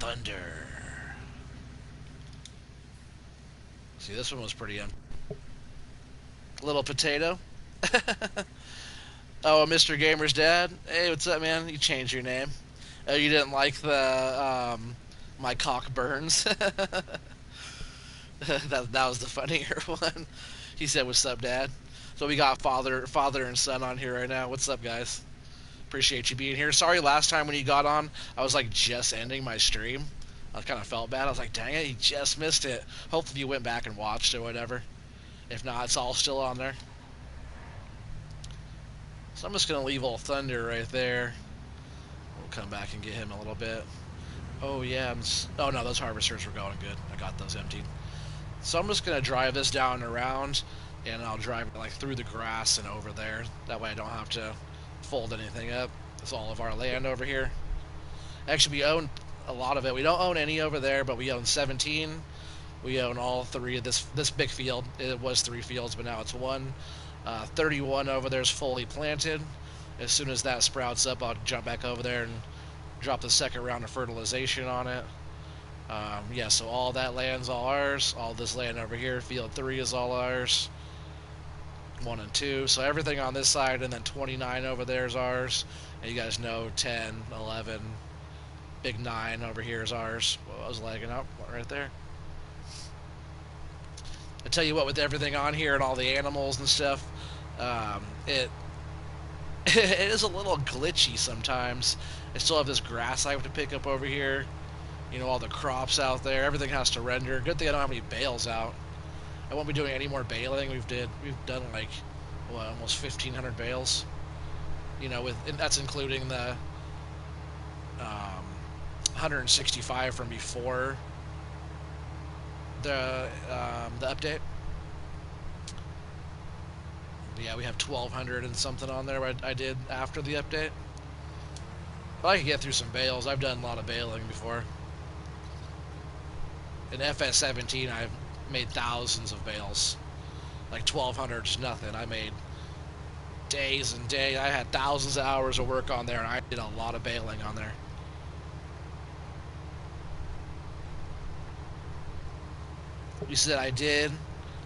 Thunder. See, this one was pretty empty. Little potato. Oh, Mr. Gamer's dad. Hey, what's up, man? You changed your name. Oh, you didn't like the my cock burns. that was the funnier one. He said, "What's up, Dad?" So we got father and son on here right now. What's up, guys? Appreciate you being here. Sorry last time when you got on, I was like just ending my stream. I kind of felt bad. I was like, dang it, you just missed it. Hopefully you went back and watched or whatever. If not, it's all still on there. So I'm just going to leave old Thunder right there. We'll come back and get him a little bit. Oh, yeah. Oh, no, those harvesters were going good. I got those emptied. So I'm just going to drive this down and around, and I'll drive it like through the grass and over there. That way I don't have to fold anything up. It's all of our land over here. Actually, we own a lot of it. We don't own any over there, but we own 17. We own all 3 of this big field. It was 3 fields, but now it's 1. 31 over there is fully planted. As soon as that sprouts up, I'll jump back over there and drop the second round of fertilization on it. Yeah, so all that land's all ours. All this land over here, field 3 is all ours. 1 and 2. So everything on this side, and then 29 over there is ours. And you guys know 10, 11, big 9 over here is ours. Well, I was lagging up right there. I tell you what, with everything on here and all the animals and stuff, it is a little glitchy sometimes. I still have this grass I have to pick up over here. You know, all the crops out there. Everything has to render. Good thing I don't have any bales out. I won't be doing any more baling. We've done like what, almost 1,500 bales. You know, and that's including the 165 from before the update. But yeah, we have 1,200 and something on there. I did after the update. But I can get through some bales. I've done a lot of baling before. In FS17, I've made thousands of bales. Like 1,200 is nothing. I made days and days. I had thousands of hours of work on there, and I did a lot of baling on there. You said I did.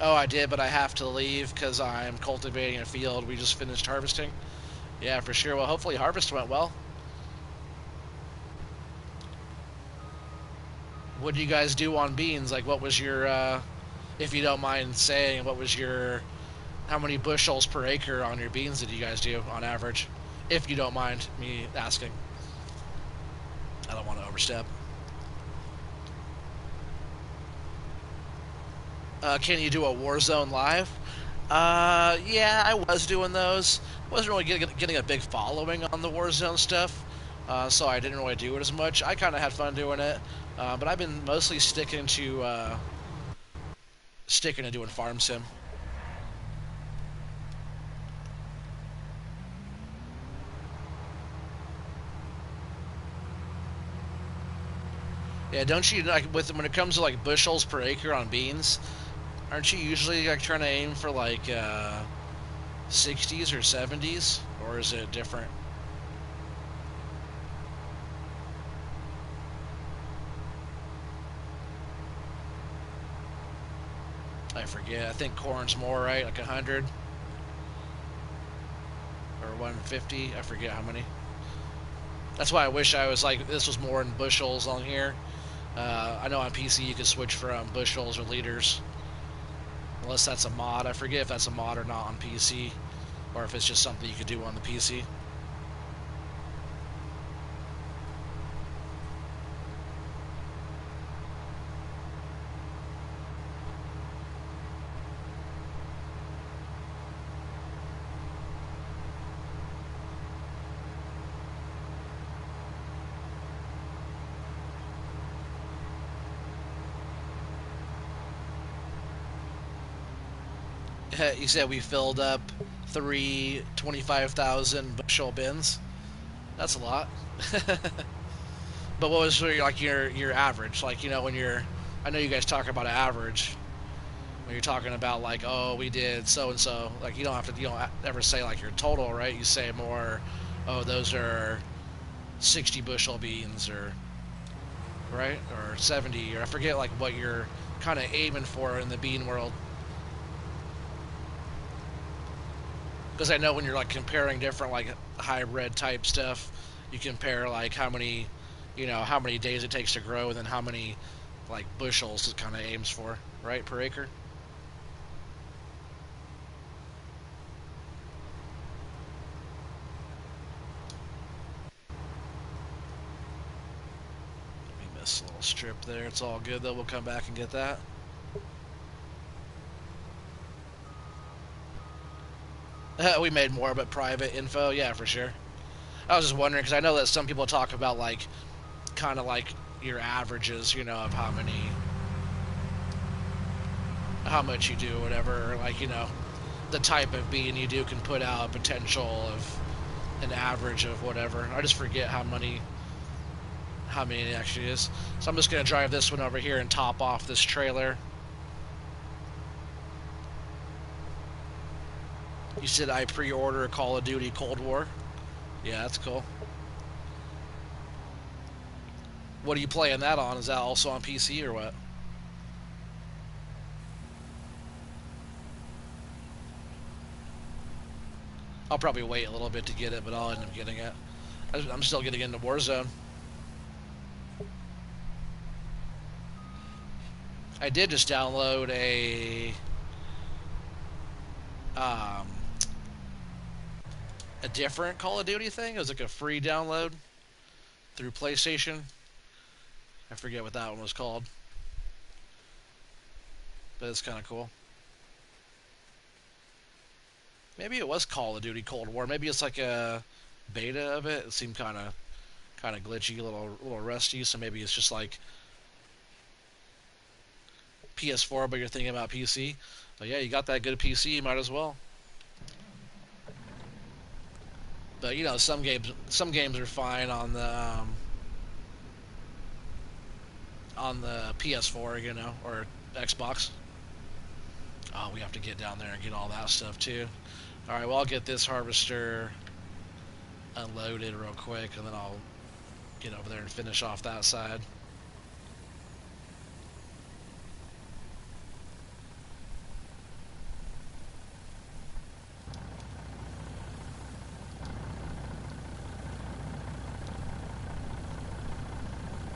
Oh, I did, but I have to leave because I'm cultivating a field. We just finished harvesting. Yeah, for sure. Well, hopefully harvest went well. What did you guys do on beans? Like, what was your, if you don't mind saying, what was your, how many bushels per acre on your beans did you guys do on average? If you don't mind me asking. I don't want to overstep. Can you do a Warzone live? Yeah, I was doing those. Wasn't really getting a big following on the Warzone stuff, so I didn't really do it as much. I kind of had fun doing it, but I've been mostly sticking to doing farm sim. Yeah, don't you like when it comes to like bushels per acre on beans? Aren't you usually like trying to aim for like 60s or 70s, or is it different? I forget. I think corn's more, right? Like 100 or 150. I forget how many. That's why I wish I was like this was more in bushels on here. I know on PC you can switch from bushels or liters. Unless that's a mod. I forget if that's a mod or not on PC. Or if it's just something you could do on the PC. You said we filled up 25,000 bushel bins. That's a lot. But what was like your average? Like, you know, when you're, I know you guys talk about average when you're talking about like, oh, we did so and so. Like, you don't ever say like your total, right? You say more, oh, those are 60 bushel beans, or right, or 70, or I forget like what you're kind of aiming for in the bean world. Because I know when you're like comparing different like hybrid type stuff, you compare like how many, you know, how many days it takes to grow, and then how many like bushels it kind of aims for, right, per acre. up there. It's all good, though. We'll come back and get that. We made more, but private info, yeah, for sure. I was just wondering, because I know that some people talk about, like, kind of like your averages, you know, of how much you do, or whatever, or like, you know, the type of bean you do can put out a potential of an average of whatever. I just forget how many it actually is. So I'm just gonna drive this one over here and top off this trailer. You said I pre-order Call of Duty Cold War. Yeah, that's cool. What are you playing that on? Is that also on PC or what? I'll probably wait a little bit to get it, but I'll end up getting it. I'm still getting into Warzone. I did just download um, a different Call of Duty thing. It was like a free download through PlayStation. I forget what that one was called, but it's kind of cool. Maybe it was Call of Duty Cold War. Maybe it's like a beta of it. It seemed kind of glitchy, a little rusty. So maybe it's just like PS4, but you're thinking about PC. But yeah, you got that good PC, you might as well. But you know, some games are fine on the PS4, you know, or Xbox. Oh, we have to get down there and get all that stuff too. All right, well, I'll get this harvester unloaded real quick, and then I'll get over there and finish off that side.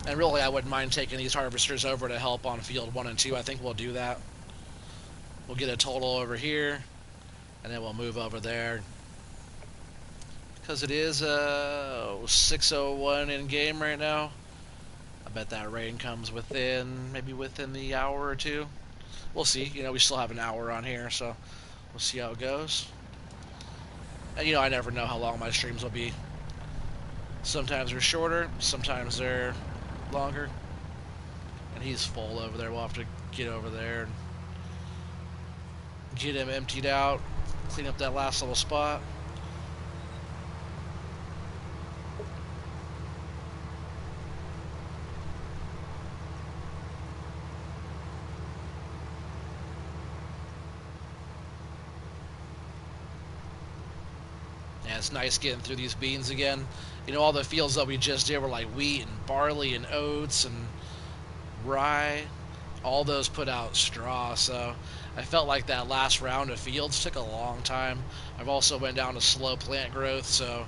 And really, I wouldn't mind taking these harvesters over to help on field 1 and 2. I think we'll do that. We'll get a total over here, and then we'll move over there. Because it is 6:01 in game right now. I bet that rain comes maybe within the hour or two. We'll see. You know, we still have an hour on here, so we'll see how it goes. And, you know, I never know how long my streams will be. Sometimes they're shorter, sometimes they're longer. And he's full over there. We'll have to get over there and get him emptied out, clean up that last little spot. Yeah, it's nice getting through these beans again. You know, all the fields that we just did were like wheat and barley and oats and rye. All those put out straw, so I felt like that last round of fields took a long time. I've also went down to slow plant growth, so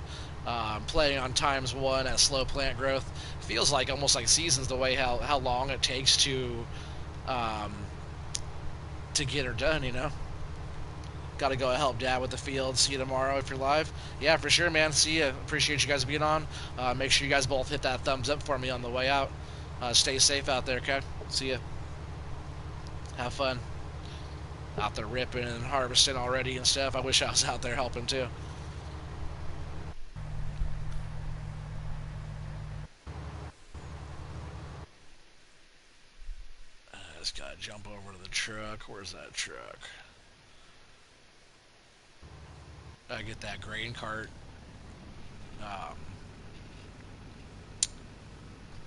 playing on times 1 at slow plant growth feels like almost like seasons, the way how long it takes um, to get her done, you know. Got to go help Dad with the field. See you tomorrow if you're live. Yeah, for sure, man. See you. Appreciate you guys being on. Make sure you guys both hit that thumbs up for me on the way out. Stay safe out there, okay? See ya. Have fun. Out there ripping and harvesting already and stuff. I wish I was out there helping too. I just gotta jump over to the truck. Where's that truck? I get that grain cart. Um,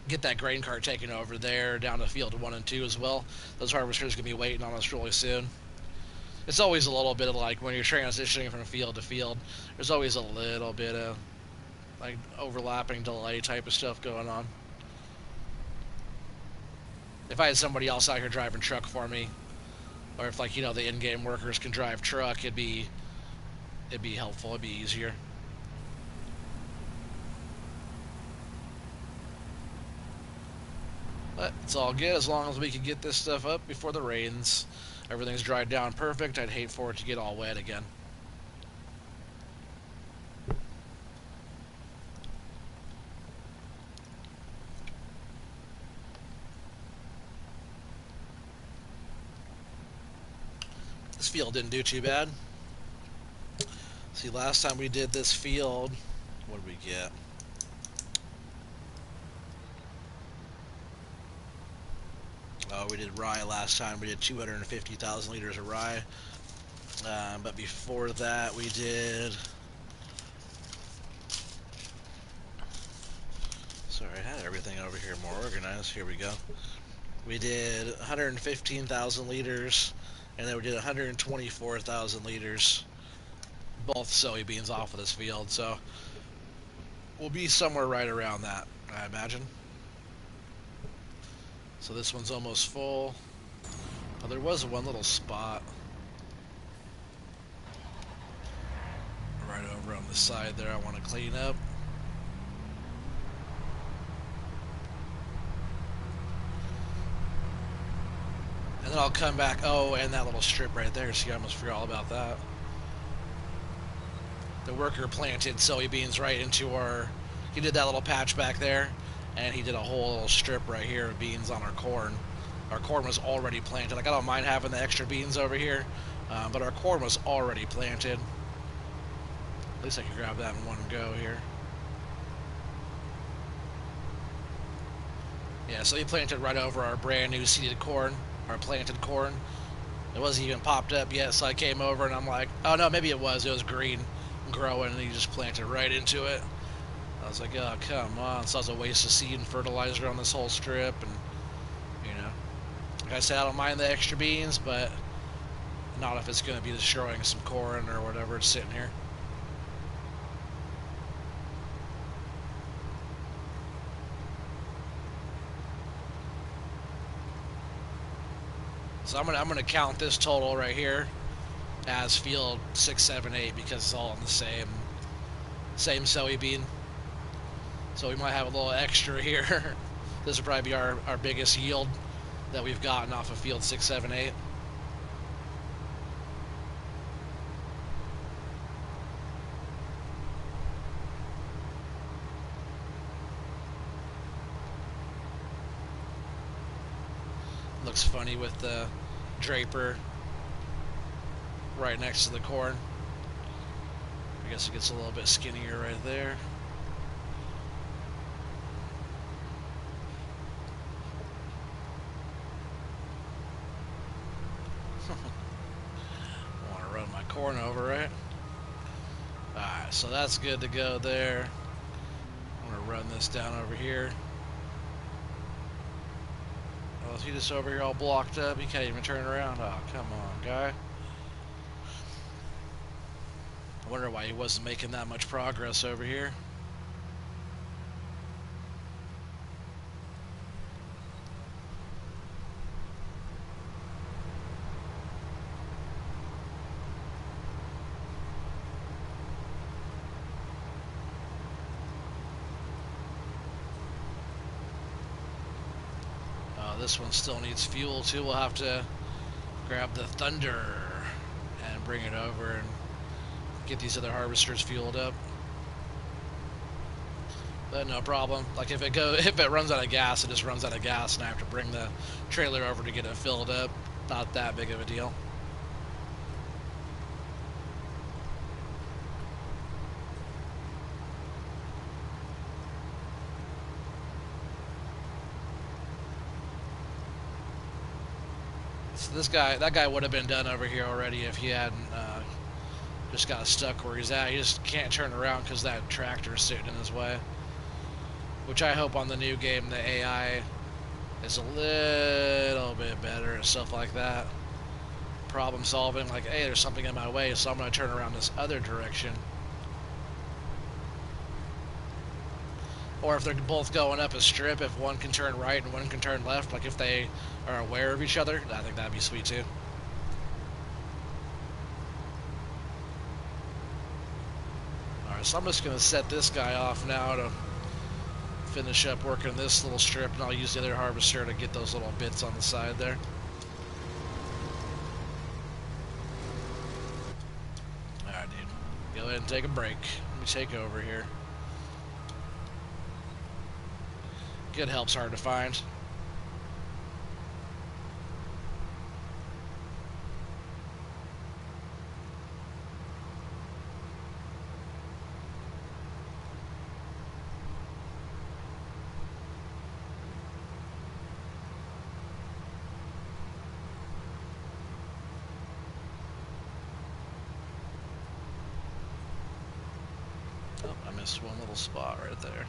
get that grain cart taken over there down to field 1 and 2 as well. Those harvesters gonna be waiting on us really soon. It's always a little bit of like when you're transitioning from field to field, there's always a little bit of like overlapping delay type of stuff going on. If I had somebody else out here driving truck for me, or if like, you know, the in-game workers can drive truck, it'd be helpful. It'd be easier. But it's all good as long as we can get this stuff up before the rains. Everything's dried down perfect. I'd hate for it to get all wet again. This field didn't do too bad. See, last time we did this field, what did we get? Oh, we did rye last time. We did 250,000 liters of rye. But before that, we did... Sorry, I had everything over here more organized. Here we go. We did 115,000 liters, and then we did 124,000 liters, both soybeans off of this field. So we'll be somewhere right around that, I imagine. So this one's almost full. Oh, there was one little spot right over on the side there I want to clean up. And then I'll come back. Oh, and that little strip right there. See, I almost forgot all about that. The worker planted soybeans right into our... He did that little patch back there, and he did a whole little strip right here of beans on our corn. Our corn was already planted. Like, I don't mind having the extra beans over here, but our corn was already planted. At least I can grab that in one go here. Yeah, so he planted right over our brand new seeded corn, our planted corn. It wasn't even popped up yet, so I came over and I'm like, oh no, maybe it was green growing, and he just planted right into it. I was like, oh, come on. So it was a waste of seed and fertilizer on this whole strip, and, you know, like I said, I don't mind the extra beans, but not if it's going to be destroying some corn or whatever it's sitting here. So I'm gonna count this total right here as field 6, 7, 8 because it's all in the same soybean. So we might have a little extra here. This will probably be our biggest yield that we've gotten off of field 6, 7, 8. Looks funny with the draper right next to the corn. I guess it gets a little bit skinnier right there. I want to run my corn over, right? Alright, so that's good to go there. I'm going to run this down over here. Oh, is he just over here all blocked up? He can't even turn around. Oh, come on, guy. I wonder why he wasn't making that much progress over here. This one still needs fuel too. We'll have to grab the Thunder and bring it over and get these other harvesters fueled up. But no problem. Like if it runs out of gas, it just runs out of gas, and I have to bring the trailer over to get it filled up. Not that big of a deal. That guy would have been done over here already if he hadn't just got stuck where he's at. He just can't turn around because that tractor is sitting in his way. Which I hope on the new game the AI is a little bit better and stuff like that. Problem solving, like, hey, there's something in my way, so I'm going to turn around this other direction. Or if they're both going up a strip, if one can turn right and one can turn left, like if they are aware of each other, I think that'd be sweet too. Alright, so I'm just going to set this guy off now to finish up working this little strip, and I'll use the other harvester to get those little bits on the side there. Alright, dude. Go ahead and take a break. Let me take over here. Good help's hard to find. missed one little spot right there.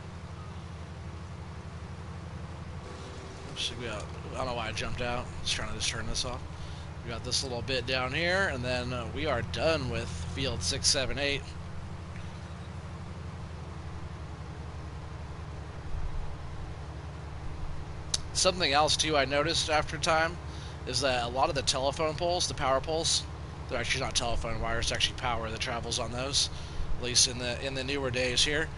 Oops, I don't know why I jumped out. Just trying to just turn this off. We got this little bit down here, and then we are done with field 6, 7, 8. Something else too I noticed after time is that a lot of the telephone poles, the power poles, they're actually not telephone wires, it's actually power that travels on those. At least in the newer days here.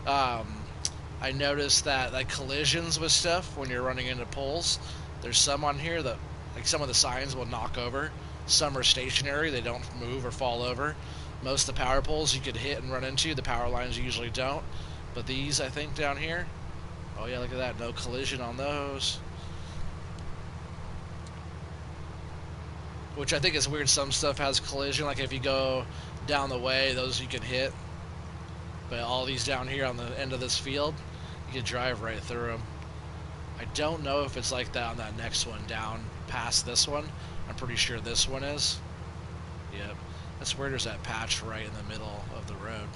I noticed that like collisions with stuff when you're running into poles, there's some on here that like some of the signs will knock over. Some are stationary, they don't move or fall over. Most of the power poles you could hit and run into, the power lines usually don't. But these, I think, down here, oh yeah, look at that, no collision on those. Which I think is weird, some stuff has collision, like if you go down the way, those you can hit. But all these down here on the end of this field, you can drive right through them. I don't know if it's like that on that next one down past this one. I'm pretty sure this one is. Yep. That's where there's that patch right in the middle of the road.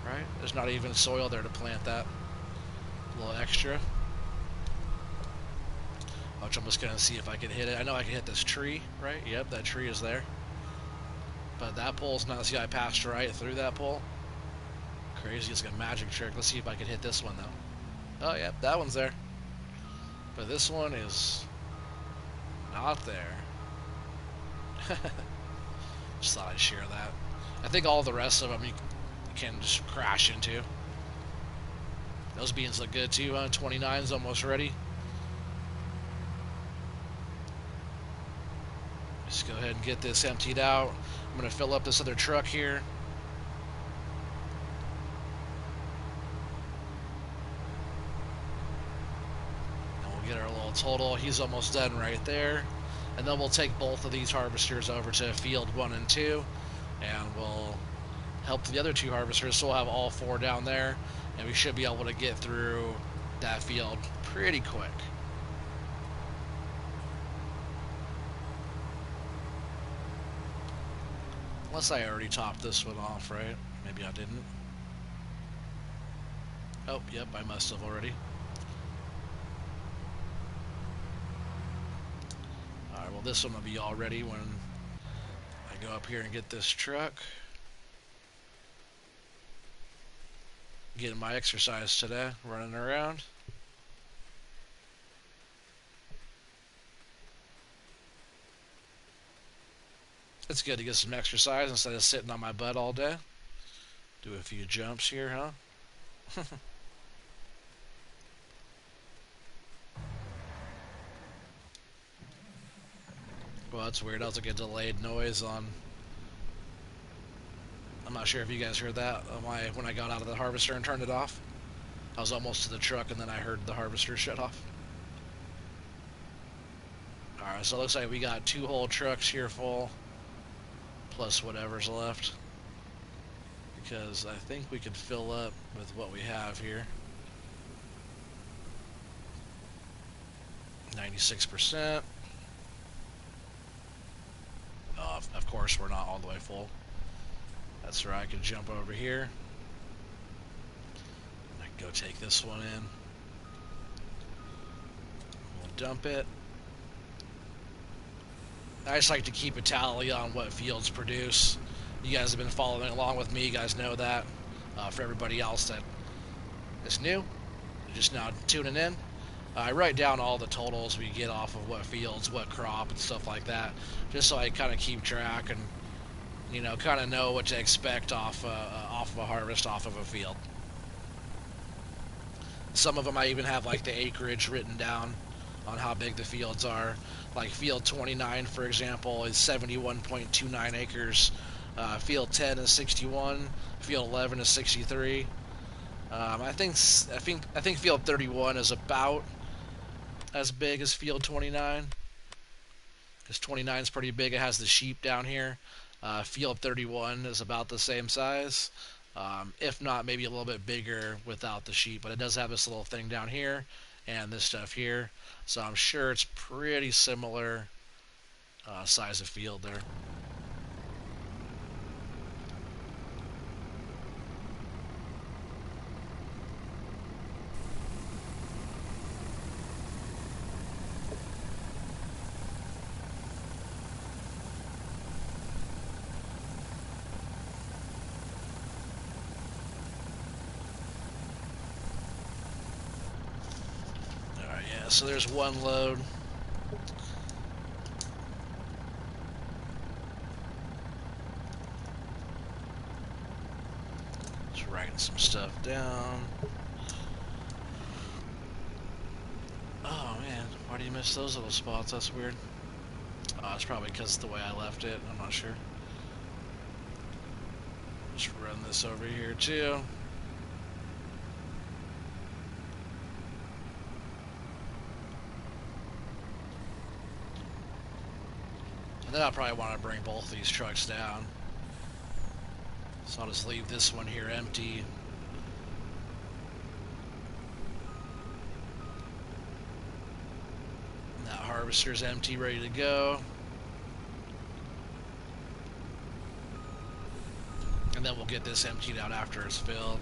Right? There's not even soil there to plant that. A little extra. Which I'm just going to see if I can hit it. I know I can hit this tree, right? Yep, that tree is there. But that pole's not. See, I passed right through that pole. Crazy, it's like a magic trick. Let's see if I can hit this one, though. Oh, yep, that one's there. But this one is not there. Just thought I'd share that. I think all the rest of them you can just crash into. Those beans look good, too, huh? 29's almost ready. Just go ahead and get this emptied out. I'm going to fill up this other truck here. And we'll get our little total. He's almost done right there. And then we'll take both of these harvesters over to field 1 and 2. And we'll help the other 2 harvesters. So we'll have all 4 down there. And we should be able to get through that field pretty quick. Unless I already topped this one off, right? Maybe I didn't. Oh, yep, I must have already. Alright, well this one will be all ready when I go up here and get this truck. Getting my exercise today, running around. It's good to get some exercise instead of sitting on my butt all day. Do a few jumps here, huh? Well, that's weird. That was like a delayed noise on... I'm not sure if you guys heard that when I got out of the harvester and turned it off. I was almost to the truck and then I heard the harvester shut off. Alright, so it looks like we got 2 whole trucks here full. Plus whatever's left. Because I think we could fill up with what we have here. 96%. Of course, we're not all the way full. That's right, I could jump over here. I can go take this one in. We'll dump it. I just like to keep a tally on what fields produce. You guys have been following along with me. You guys know that. For everybody else that is new, just now tuning in, I write down all the totals we get off of what fields, what crop, and stuff like that, just so I kind of keep track and, you know, kind of know what to expect off of a harvest, off of a field. Some of them I even have like the acreage written down on how big the fields are. Like field 29, for example, is 71.29 acres. Field 10 is 61. Field 11 is 63. I think field 31 is about as big as field 29, because 29 is pretty big. It has the sheep down here. Field 31 is about the same size, if not maybe a little bit bigger without the sheep, but it does have this little thing down here and this stuff here, so I'm sure it's pretty similar size of field there. So there's one load. Just writing some stuff down. Oh man, why do you miss those little spots? That's weird. Oh, it's probably because of the way I left it. I'm not sure. Just run this over here too. And then I'll probably want to bring both these trucks down. So I'll just leave this one here empty. And that harvester's empty, ready to go. And then we'll get this emptied out after it's filled.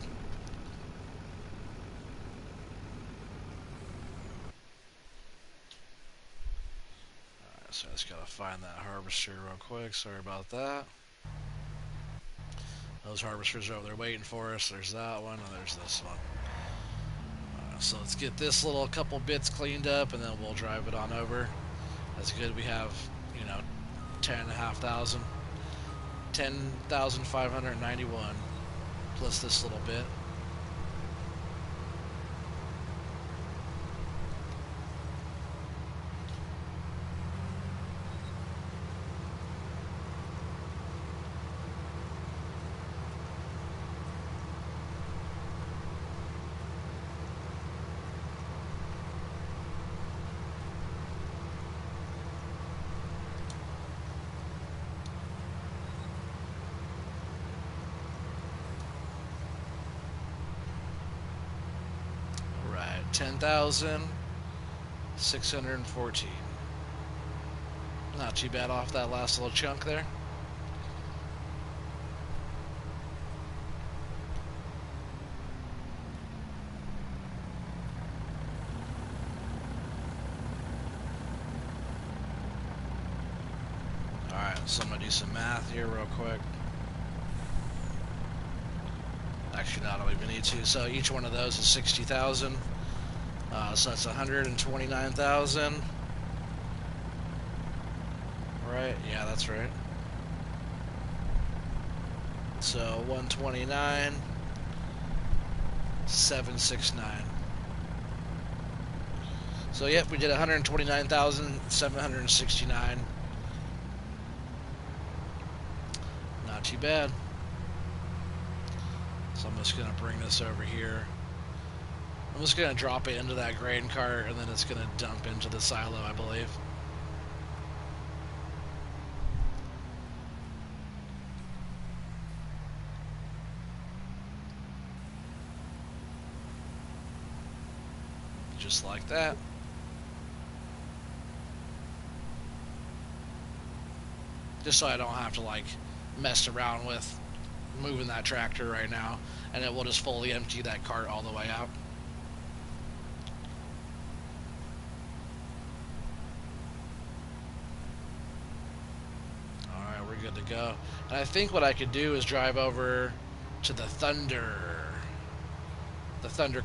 Alright, so I just gotta find that harvester real quick. Sorry about that. Those harvesters are over there waiting for us. There's that one, and there's this one. So let's get this little couple bits cleaned up, and then we'll drive it on over. That's good. We have, 10,500. 10,591 plus this little bit. Right, 10,614. Not too bad off that last little chunk there. Alright, so I'm going to do some math here real quick. Actually, no, I don't even need to. So each one of those is 60,000. So that's 129,000. Right? Yeah, that's right. So 129, 769. So yep, we did 129,769. Not too bad. So I'm just gonna bring this over here. I'm just gonna drop it into that grain cart, and then it's gonna dump into the silo, I believe. Just like that. Just so I don't have to mess around with moving that tractor right now, and it will just fully empty that cart all the way out. Alright, we're good to go. And I think what I could do is drive over to the Thunder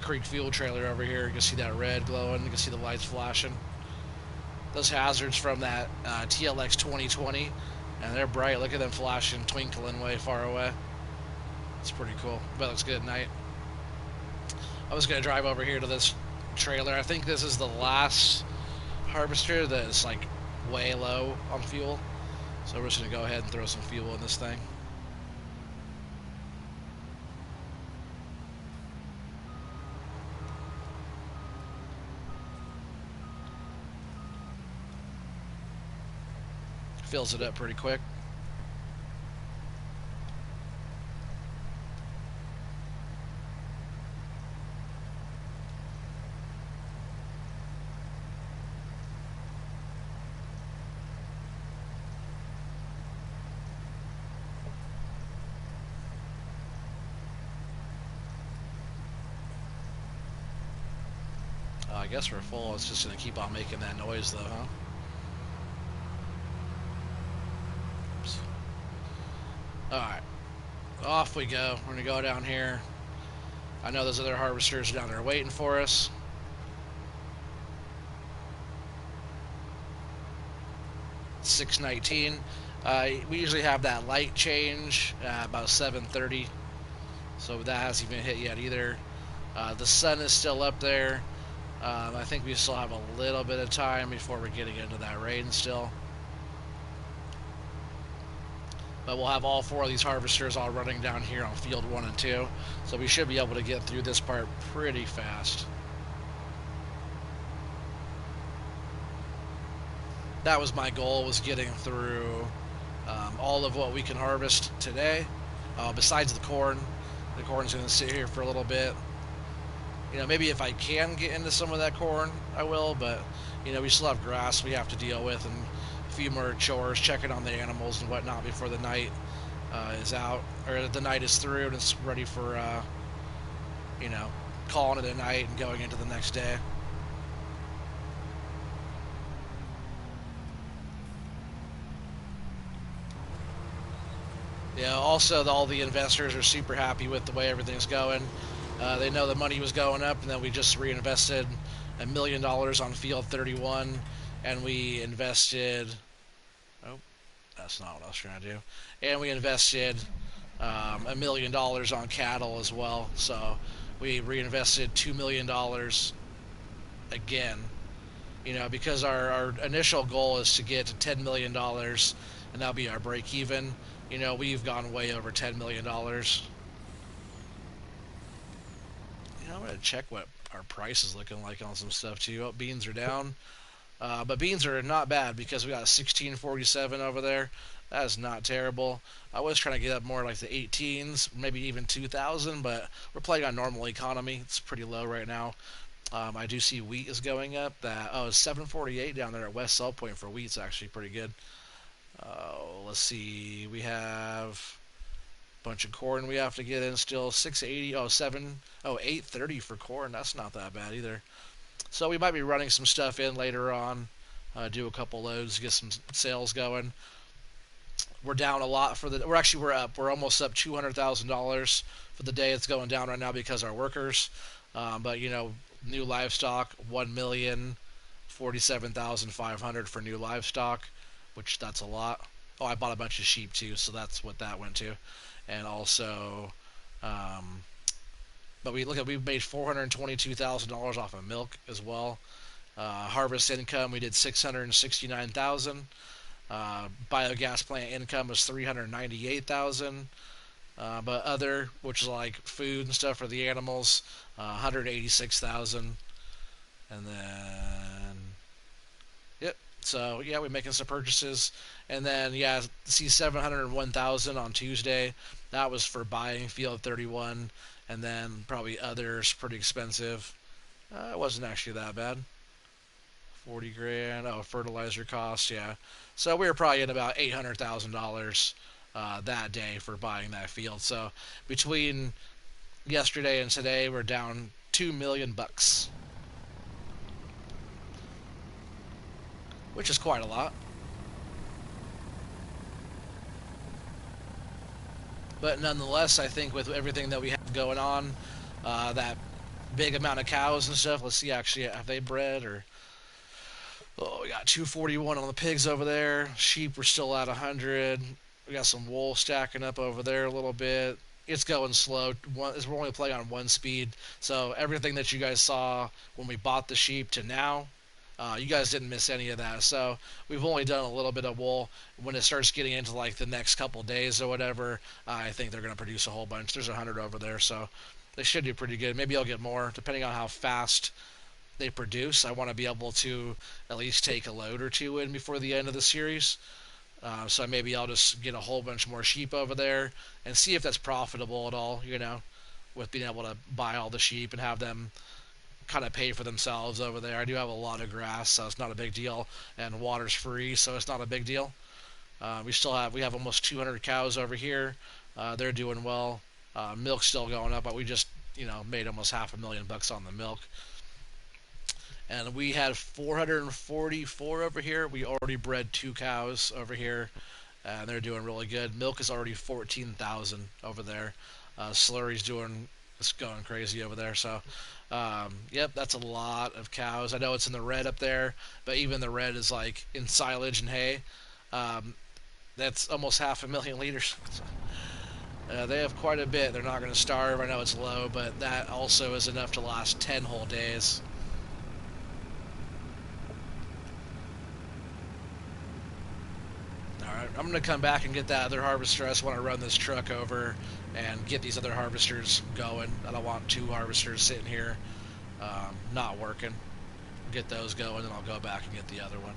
Creek fuel trailer over here. You can see that red glowing, you can see the lights flashing. Those hazards from that TLX 2020, and they're bright. Look at them flashing, twinkling way far away. It's pretty cool, but it looks good at night. I was going to drive over here to this trailer. I think this is the last harvester that is way low on fuel. So we're just going to go ahead and throw some fuel in this thing. Fills it up pretty quick. I guess we're full. It's just going to keep on making that noise though, huh? Oops. Alright. Off we go. We're going to go down here. I know those other harvesters down there waiting for us. 6:19. We usually have that light change about 7:30, so that hasn't even hit yet either. The sun is still up there. I think we still have a little bit of time before we're getting into that rain still. But we'll have all four of these harvesters all running down here on field 1 and 2. So we should be able to get through this part pretty fast. That was my goal, was getting through all of what we can harvest today. Besides the corn. The corn's going to sit here for a little bit. Maybe if I can get into some of that corn, I will. But, we still have grass we have to deal with and a few more chores, checking on the animals and whatnot before the night is out, or the night is through and it's ready for, calling it a night and going into the next day. Also, all the investors are super happy with the way everything's going. They know the money was going up, and then we just reinvested $1 million on Field 31, and we invested. Oh, that's not what I was trying to do. And we invested $1 million on cattle as well. So we reinvested $2 million again. Because our initial goal is to get to $10 million, and that'll be our break even. We've gone way over $10 million. I'm gonna check what our price is looking like on some stuff too. Oh, beans are down, but beans are not bad because we got a 1647 over there. That is not terrible. I was trying to get up more like the 18s, maybe even 2000, but we're playing on normal economy. It's pretty low right now. I do see wheat is going up. It's 748 down there at West Sell Point for wheat's actually pretty good. Let's see. We have a bunch of corn we have to get in still. 680. 830 for corn. That's not that bad either. So we might be running some stuff in later on. Do a couple loads, get some sales going. We're down a lot for the. We're up. We're almost up $200,000 for the day. It's going down right now because our workers. But new livestock 1,047,500 for new livestock, which that's a lot. Oh, I bought a bunch of sheep too, so that's what that went to. And also, but we've made $422,000 off of milk as well. Harvest income, we did 669,000. Biogas plant income was 398,000. But other, which is like food and stuff for the animals, 186,000. And then, yep. So yeah, we're making some purchases, and then see 701,000 on Tuesday. That was for buying Field 31, and then probably others pretty expensive. It wasn't actually that bad. 40 grand. Oh, fertilizer cost. Yeah. So we were probably at about $800,000 that day for buying that field. So between yesterday and today, we're down $2 million, which is quite a lot. But nonetheless, I think with everything that we have going on, that big amount of cows and stuff. Let's see, actually, have they bred or? Oh, we got 241 on the pigs over there. Sheep, we're still at 100. We got some wool stacking up over there a little bit. It's going slow. We're only playing on one speed, so everything that you guys saw when we bought the sheep to now, you guys didn't miss any of that. So we've only done a little bit of wool. When it starts getting into like the next couple days or whatever, I think they're going to produce a whole bunch. There's 100 over there, so they should do pretty good. Maybe I'll get more depending on how fast they produce. I want to be able to at least take a load or two in before the end of the series. So maybe I'll just get a whole bunch more sheep over there and see if that's profitable at all, with being able to buy all the sheep and have them kind of pay for themselves over there. I do have a lot of grass, so it's not a big deal, and water's free, so it's not a big deal. We have almost 200 cows over here. They're doing well. Milk's still going up, but we just made almost $500,000 on the milk. And we had 444 over here. We already bred 2 cows over here, and they're doing really good. Milk is already 14,000 over there. It's going crazy over there. So, yep, that's a lot of cows. I know it's in the red up there, but even the red is like in silage and hay. Um, that's almost 500,000 liters. They have quite a bit. They're not going to starve. I know it's low, but that also is enough to last 10 whole days. Alright, I'm going to come back and get that other harvester. I just want to run this truck over and get these other harvesters going. I don't want 2 harvesters sitting here not working. Get those going, and I'll go back and get the other one.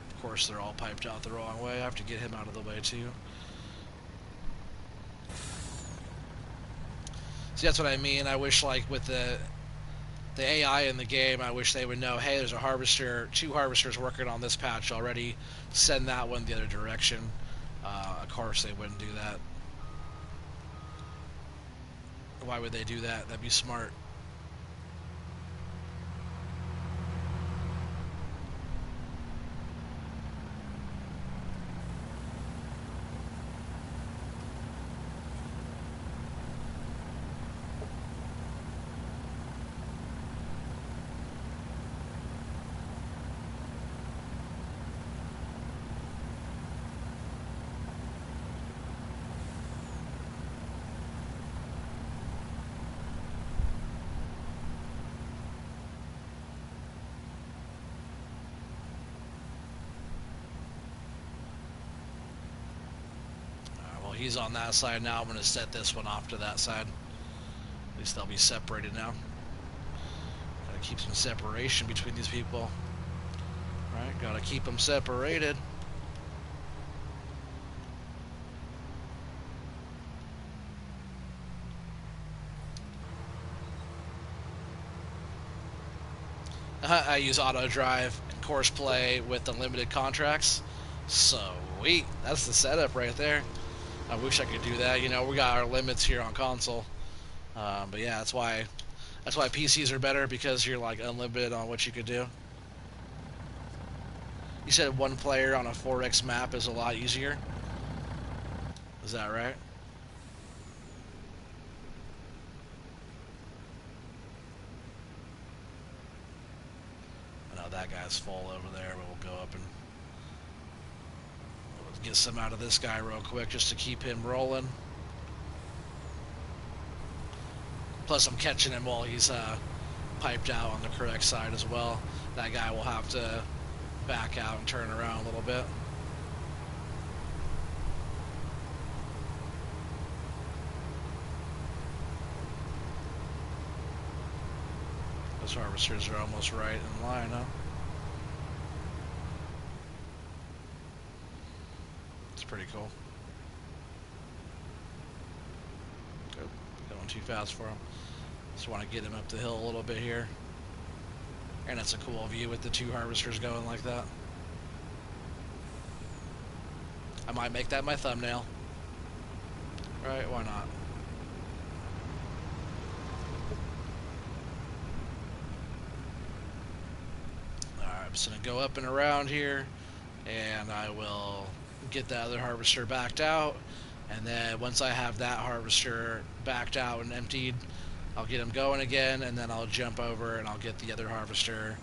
Of course, they're all piped out the wrong way. I have to get him out of the way, too. See, that's what I mean. I wish, like, with the AI in the game, I wish they would know, hey, there's a harvester, 2 harvesters working on this patch already. Send that one the other direction. Of course, they wouldn't do that. Why would they do that? That'd be smart. Well, he's on that side now. I'm going to set this one off to that side. At least they'll be separated now. Gotta keep some separation between these people. Right, gotta keep them separated. I use auto drive and course play with unlimited contracts. Sweet, that's the setup right there. I wish I could do that. You know, we got our limits here on console, but yeah, that's why PCs are better, because you're like unlimited on what you could do. You said 1 player on a 4x map is a lot easier. Is that right? I know that guy's full over there, but we'll go up and we'll get some out of this guy real quick just to keep him rolling. Plus, I'm catching him while he's piped out on the correct side as well. That guy will have to back out and turn around a little bit. Those harvesters are almost right in line, huh? It's pretty cool. Good. Going too fast for him. Just want to get him up the hill a little bit here. And it's a cool view with the 2 harvesters going like that. I might make that my thumbnail. Right, why not? Alright, I'm just going to go up and around here, and I will get that other harvester backed out, and then once I have that harvester backed out and emptied, I'll get him going again, and then I'll jump over and I'll get the other harvester,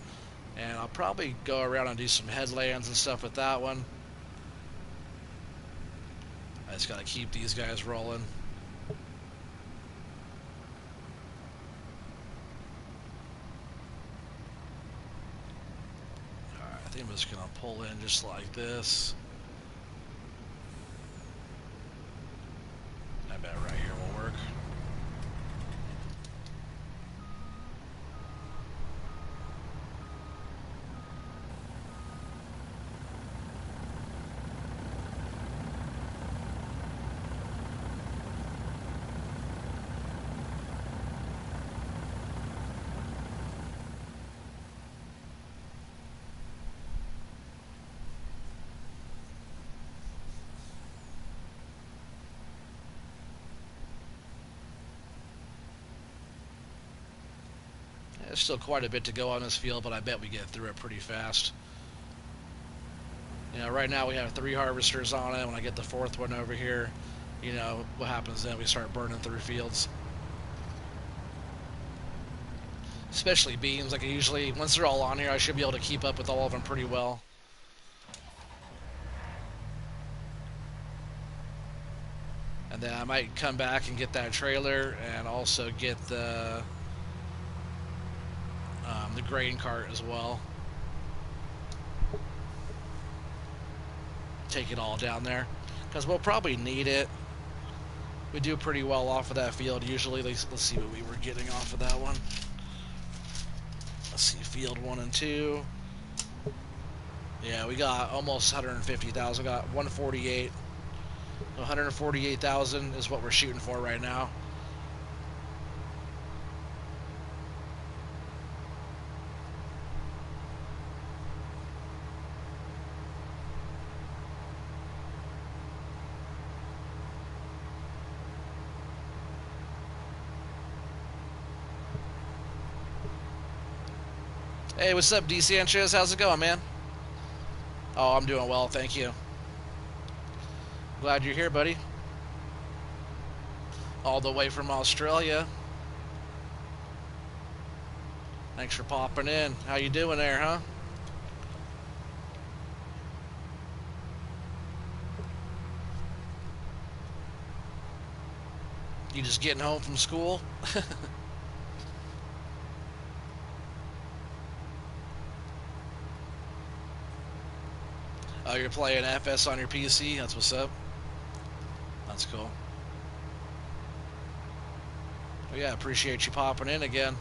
and I'll probably go around and do some headlands and stuff with that one. I just gotta keep these guys rolling. Alright, I think I'm just gonna pull in just like this. I bet right here will work. There's still quite a bit to go on this field, but I bet we get through it pretty fast. You know, right now we have 3 harvesters on it. When I get the 4th one over here, you know, what happens then? We start burning through fields. Especially beans. Like, I usually, once they're all on here, I should be able to keep up with all of them pretty well. And then I might come back and get that trailer and also get the grain cart as well. Take it all down there. Because we'll probably need it. We do pretty well off of that field usually. Let's see what we were getting off of that one. Let's see, field 1 and 2. Yeah, we got almost 150,000. Got 148. 148,000 is what we're shooting for right now. Hey, what's up, D. Sanchez? How's it going, man? Oh, I'm doing well, thank you. Glad you're here, buddy. All the way from Australia. Thanks for popping in. How you doing there, huh? You just getting home from school? Oh, you're playing FS on your PC? That's what's up. That's cool. Well, yeah, appreciate you popping in again.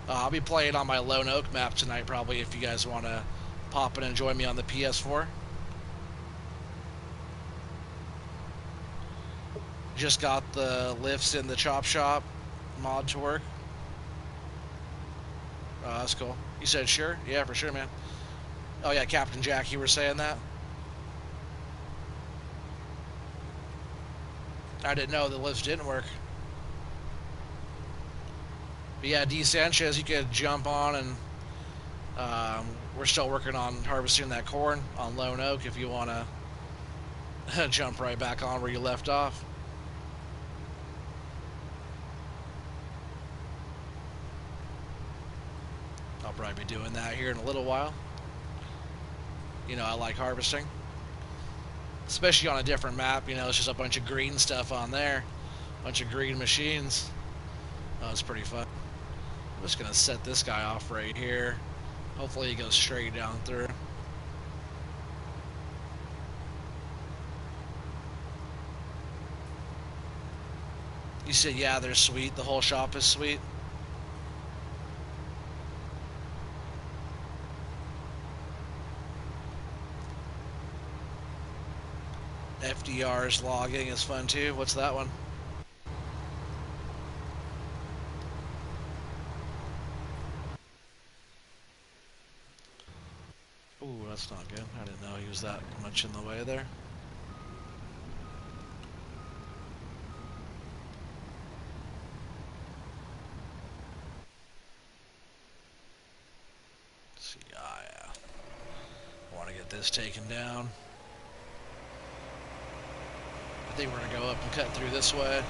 I'll be playing on my Lone Oak map tonight, probably, if you guys want to pop in and join me on the PS4. Just got the lifts in the chop shop mod to work. Oh, that's cool. You said sure? Yeah, for sure, man. Oh, yeah, Captain Jack, you were saying that? I didn't know the lifts didn't work. But yeah, D. Sanchez, you could jump on, and we're still working on harvesting that corn on Lone Oak if you want to jump right back on where you left off. I'll probably be doing that here in a little while. You know, I like harvesting. Especially on a different map, you know, it's just a bunch of green stuff on there. A bunch of green machines. Oh, it's pretty fun. I'm just going to set this guy off right here. Hopefully he goes straight down through. You said, yeah, they're sweet. The whole shop is sweet. FDR's logging is fun too. What's that one? Ooh, that's not good. I didn't know he was that much in the way there. Let's see, yeah. I want to get this taken down. I think we're going to go up and cut through this way.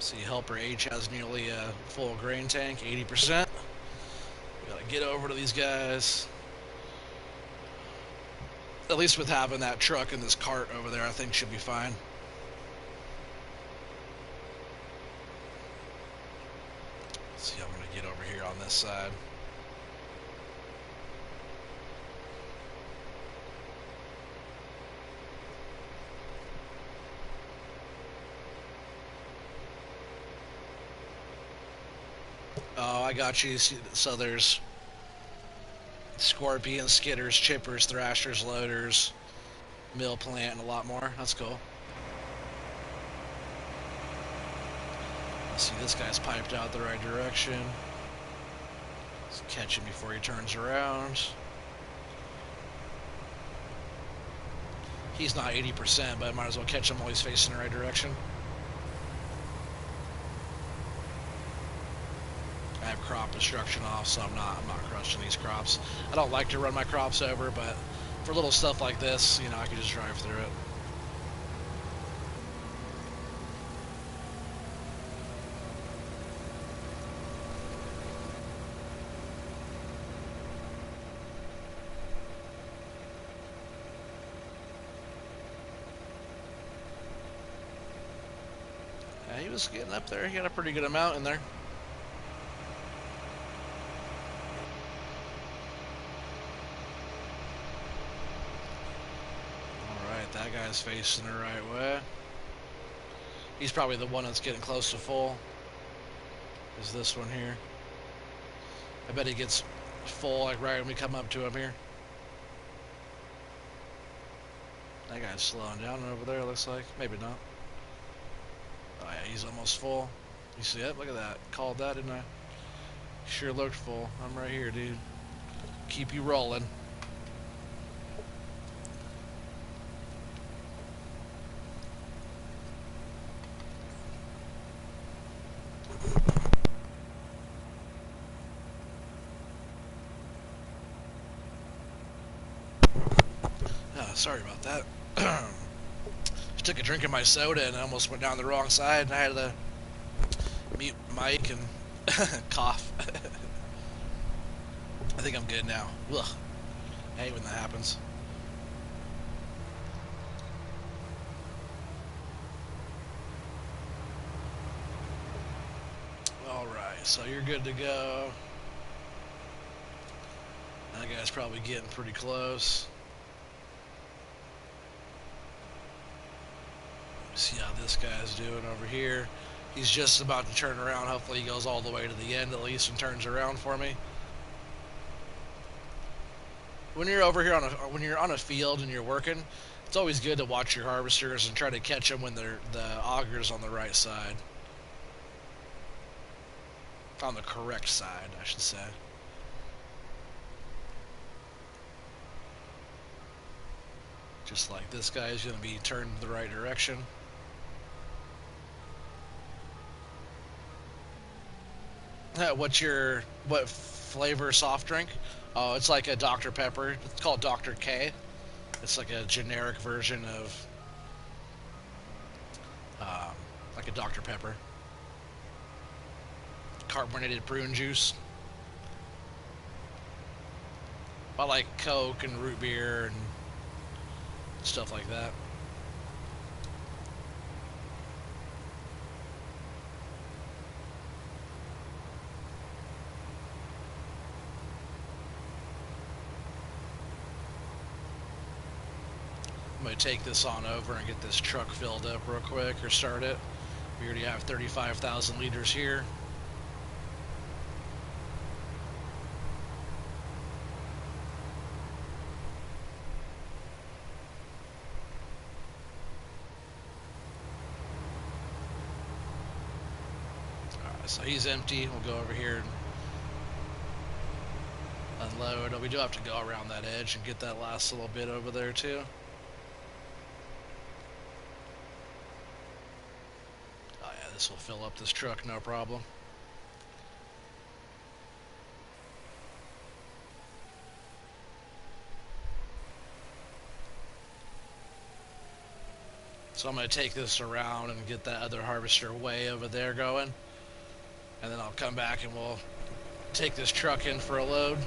See, Helper H has nearly a full grain tank, 80%. We gotta get over to these guys. At least with having that truck and this cart over there, I think should be fine. Let's see, I'm gonna get over here on this side. Oh, I got you. So there's scorpions, skidders, chippers, thrashers, loaders, mill plant, and a lot more. That's cool. Let's see, this guy's piped out the right direction. Let's catch him before he turns around. He's not 80%, but I might as well catch him while he's facing the right direction. I have crop destruction off, so I'm not crushing these crops. I don't like to run my crops over, but for little stuff like this, you know, I can just drive through it. Yeah, he was getting up there. He got a pretty good amount in there. Alright, that guy's facing the right way. He's probably the one that's getting close to full. Is this one here. I bet he gets full like right when we come up to him here. That guy's slowing down over there, looks like. Maybe not. Oh yeah, he's almost full. You see it? Look at that. Called that, didn't I? Sure looked full. I'm right here, dude. Keep you rolling. Oh, sorry about that. Just took a drink of my soda and I almost went down the wrong side and I had to mute mic and cough. I think I'm good now. Ugh. I hate when that happens. Alright, so you're good to go. That guy's probably getting pretty close. See how this guy's doing over here. He's just about to turn around. Hopefully he goes all the way to the end at least and turns around for me. When you're over here when you're on a field and you're working, it's always good to watch your harvesters and try to catch them when the auger's on the right side. On the correct side, I should say. Just like this guy is going to be turned the right direction. What flavor soft drink? Oh, it's like a Dr. Pepper. It's called Dr. K. It's like a generic version of like a Dr. Pepper. Carbonated prune juice. I like Coke and root beer and stuff like that. I'm going to take this on over and get this truck filled up real quick, or start it. We already have 35,000 liters here. Alright, so he's empty. We'll go over here and unload. We do have to go around that edge and get that last little bit over there too. This will fill up this truck, no problem. So I'm going to take this around and get that other harvester way over there going. And then I'll come back and we'll take this truck in for a load.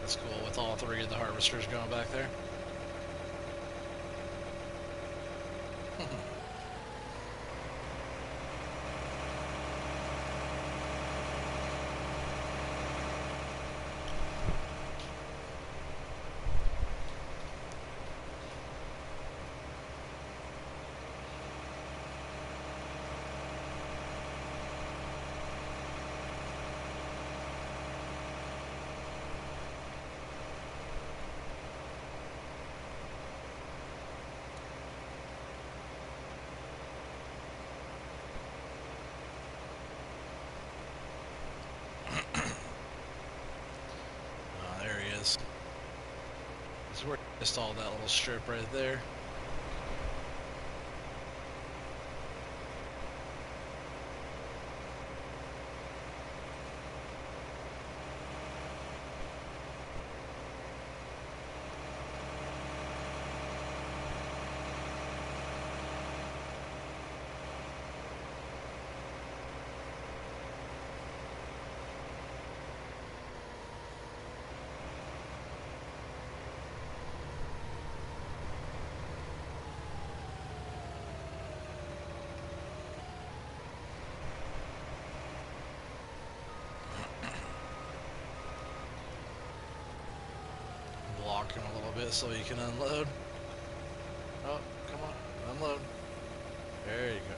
That's cool with all three of the harvesters going back there. is. This is where I installed that little strip right there. Block him a little bit so he can unload. Oh, come on, unload. There you go.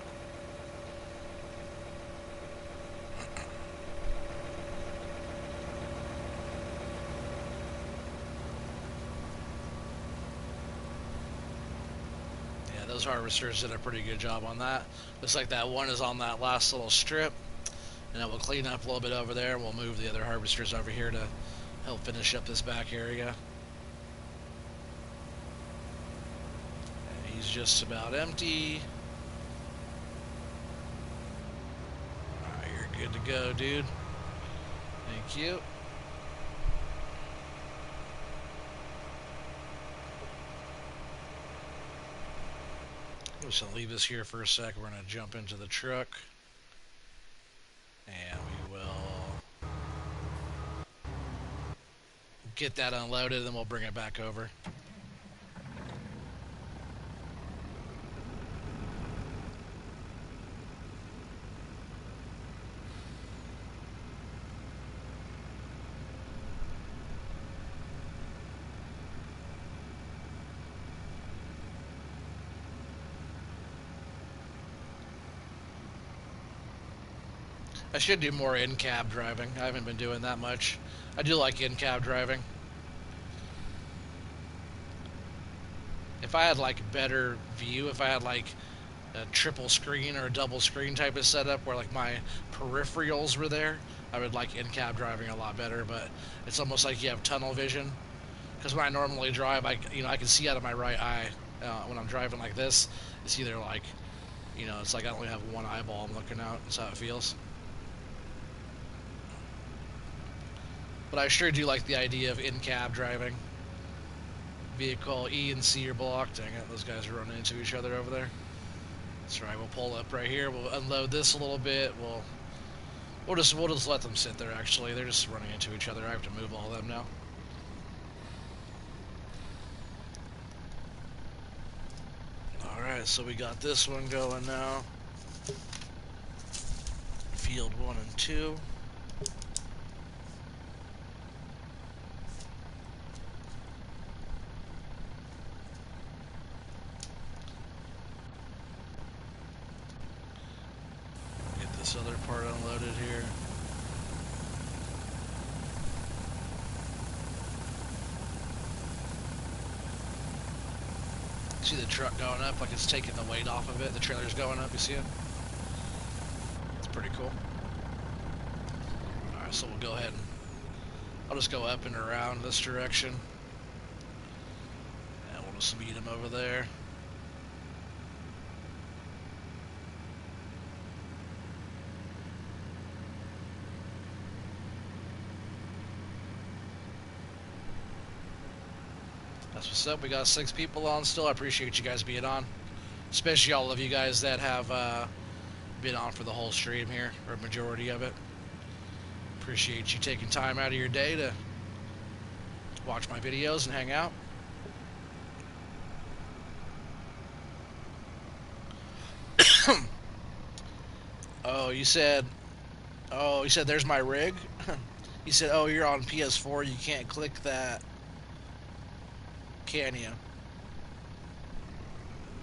Yeah, those harvesters did a pretty good job on that. Looks like that one is on that last little strip. And then we'll clean up a little bit over there, and we'll move the other harvesters over here to help finish up this back area. And he's just about empty. Alright, you're good to go, dude. Thank you. I'm just going to leave this here for a sec. We're going to jump into the truck. And we will get that unloaded, and then we'll bring it back over. I should do more in-cab driving. I haven't been doing that much. I do like in-cab driving. If I had like better view, if I had like a triple screen or a double screen type of setup where like my peripherals were there, I would like in-cab driving a lot better. But it's almost like you have tunnel vision, because when I normally drive, I can see out of my right eye. When I'm driving like this, it's either like, it's like I only have one eyeball I'm looking out. That's how it feels. But I sure do like the idea of in-cab driving. Vehicle E and C are blocked. Dang it, those guys are running into each other over there. That's right, we'll pull up right here. We'll unload this a little bit. We'll just let them sit there, actually. They're just running into each other. I have to move all of them now. Alright, so we got this one going now. Field 1 and 2. This other part unloaded here. See the truck going up, like it's taking the weight off of it. The trailer's going up, you see it? It's pretty cool. Alright, so we'll go ahead and I'll just go up and around this direction. And we'll just meet him over there. That's what's up. We got 6 people on still. I appreciate you guys being on. Especially all of you guys that have been on for the whole stream here, or a majority of it. Appreciate you taking time out of your day to watch my videos and hang out. Oh, you said there's my rig? You said, oh, you're on PS4, you can't click that. Can you?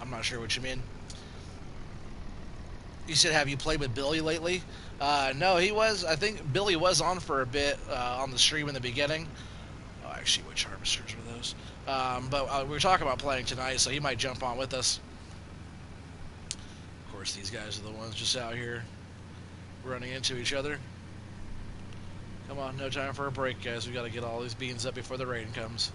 I'm not sure what you mean. You said, have you played with Billy lately? No, I think Billy was on for a bit on the stream in the beginning. Oh, actually, which harvesters were those? But we were talking about playing tonight, so he might jump on with us. Of course, these guys are the ones just out here running into each other. Come on, no time for a break, guys. We gotta get all these beans up before the rain comes.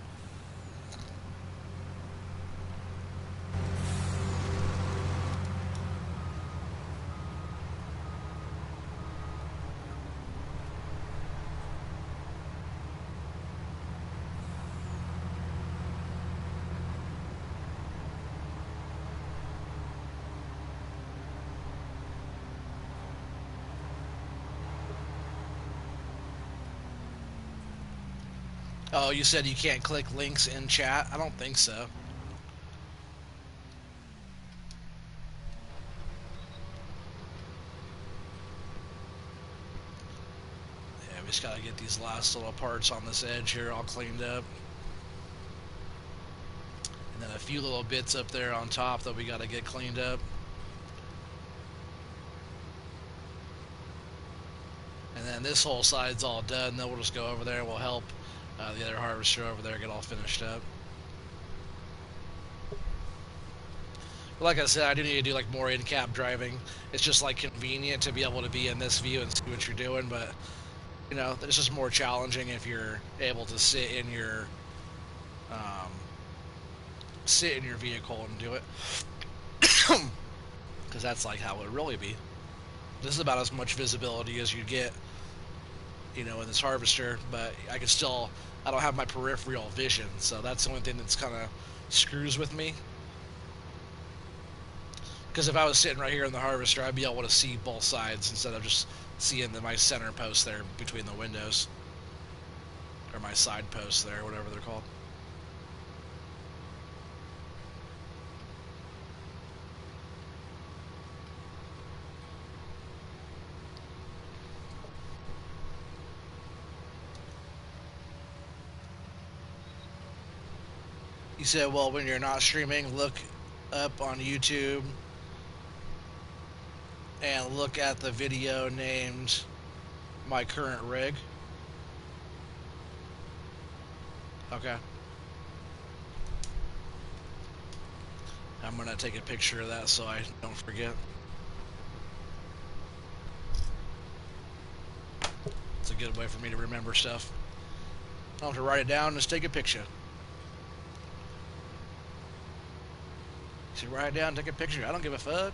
Oh, you said you can't click links in chat? I don't think so. Yeah, we just gotta get these last little parts on this edge here all cleaned up. And then a few little bits up there on top that we gotta get cleaned up. And then this whole side's all done. Then we'll just go over there and we'll help the other harvester over there get all finished up. But like I said, I do need to do like more in-cab driving. It's just like convenient to be able to be in this view and see what you're doing, but you know, it's just more challenging if you're able to um, sit in your vehicle and do it, because that's like how it would really be. This is about as much visibility as you get, you know, in this harvester, but I don't have my peripheral vision, so that's the only thing that's kind of screws with me. Because if I was sitting right here in the harvester, I'd be able to see both sides instead of just seeing my center post there between the windows, or my side posts there, whatever they're called. You said, well, when you're not streaming, look up on YouTube and look at the video named My Current Rig. Okay. I'm going to take a picture of that so I don't forget. It's a good way for me to remember stuff. I don't have to write it down, just take a picture. You should write it down, take a picture. I don't give a fuck.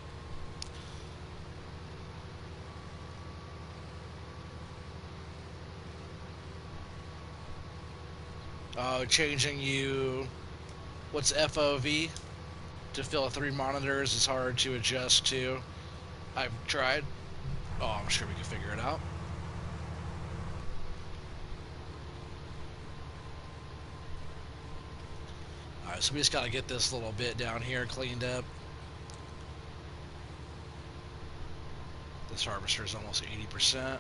Oh, changing you. What's FOV? To fill 3 monitors is hard to adjust to. I've tried. Oh, I'm sure we can figure it out. Alright, so we just gotta get this little bit down here cleaned up. This harvester is almost 80%.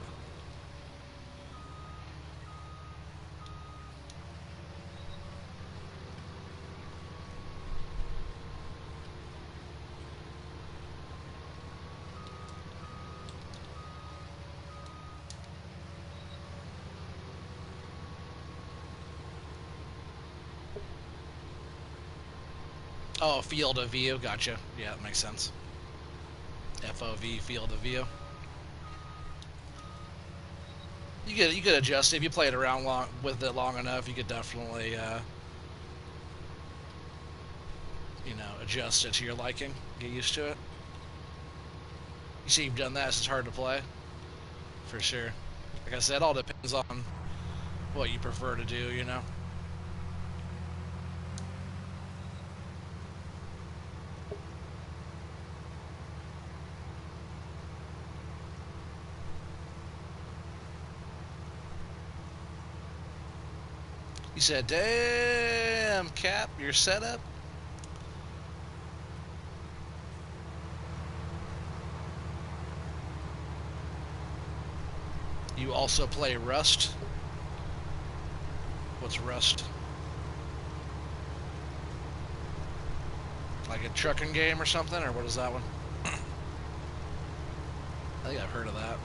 Oh, field of view, gotcha. Yeah, that makes sense. FOV, field of view. You could adjust it. If you play it around with it long enough, you could definitely you know, adjust it to your liking. Get used to it. You see, you've done that. So it's hard to play, for sure. Like I said, it all depends on what you prefer to do. You know. You said, "Damn, Cap, your setup." You also play Rust? What's Rust? Like a trucking game or something, or what is that one? I think I've heard of that.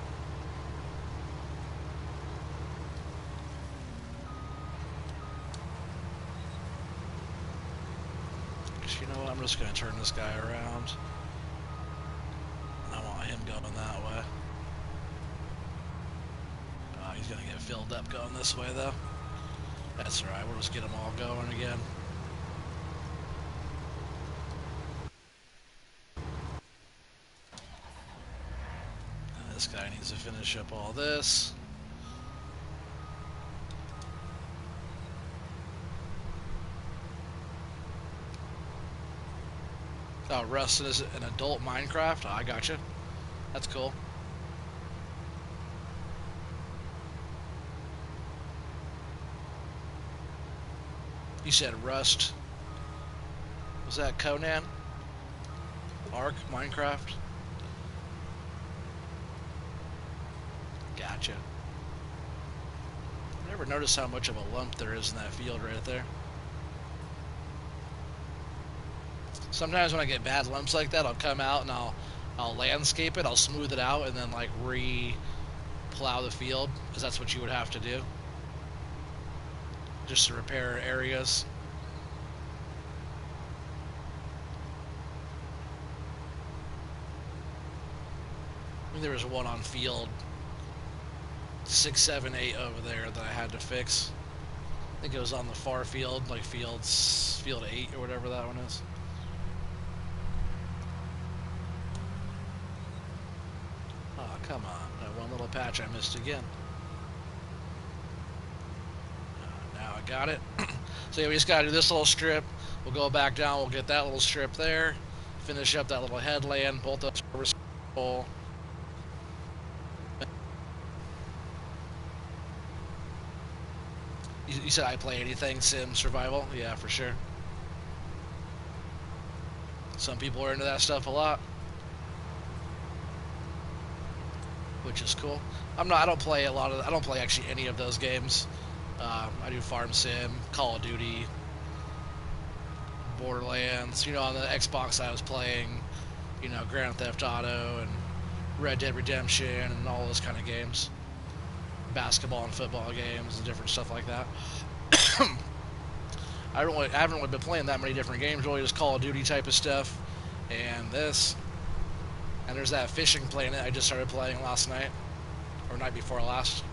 You know what? I'm just going to turn this guy around. I want him going that way. He's gonna get filled up going this way, though. That's alright, we'll just get them all going again. This guy needs to finish up all this. Oh, Rust is an adult Minecraft? Oh, I gotcha. That's cool. You said Rust. Was that Conan? Ark? Minecraft? Gotcha. I never noticed how much of a lump there is in that field right there. Sometimes when I get bad lumps like that, I'll come out and I'll landscape it, I'll smooth it out, and then like re-plow the field, because that's what you would have to do, just to repair areas. I mean, there was one on field 6, 7, 8 over there that I had to fix. I think it was on the far field, like field 8 or whatever that one is. Oh, come on. That one little patch I missed again. Now I got it. So yeah, we just got to do this little strip. We'll go back down. We'll get that little strip there. Finish up that little headland. Bolt up service pole. You said I play anything sim survival? Yeah, for sure. Some people are into that stuff a lot, which is cool. I don't play I don't play actually any of those games. I do Farm Sim, Call of Duty, Borderlands. You know, on the Xbox I was playing, you know, Grand Theft Auto and Red Dead Redemption and all those kind of games. Basketball and football games and different stuff like that. I haven't really been playing that many different games, really just Call of Duty type of stuff, and this. And there's that Fishing Planet I just started playing last night, or night before last.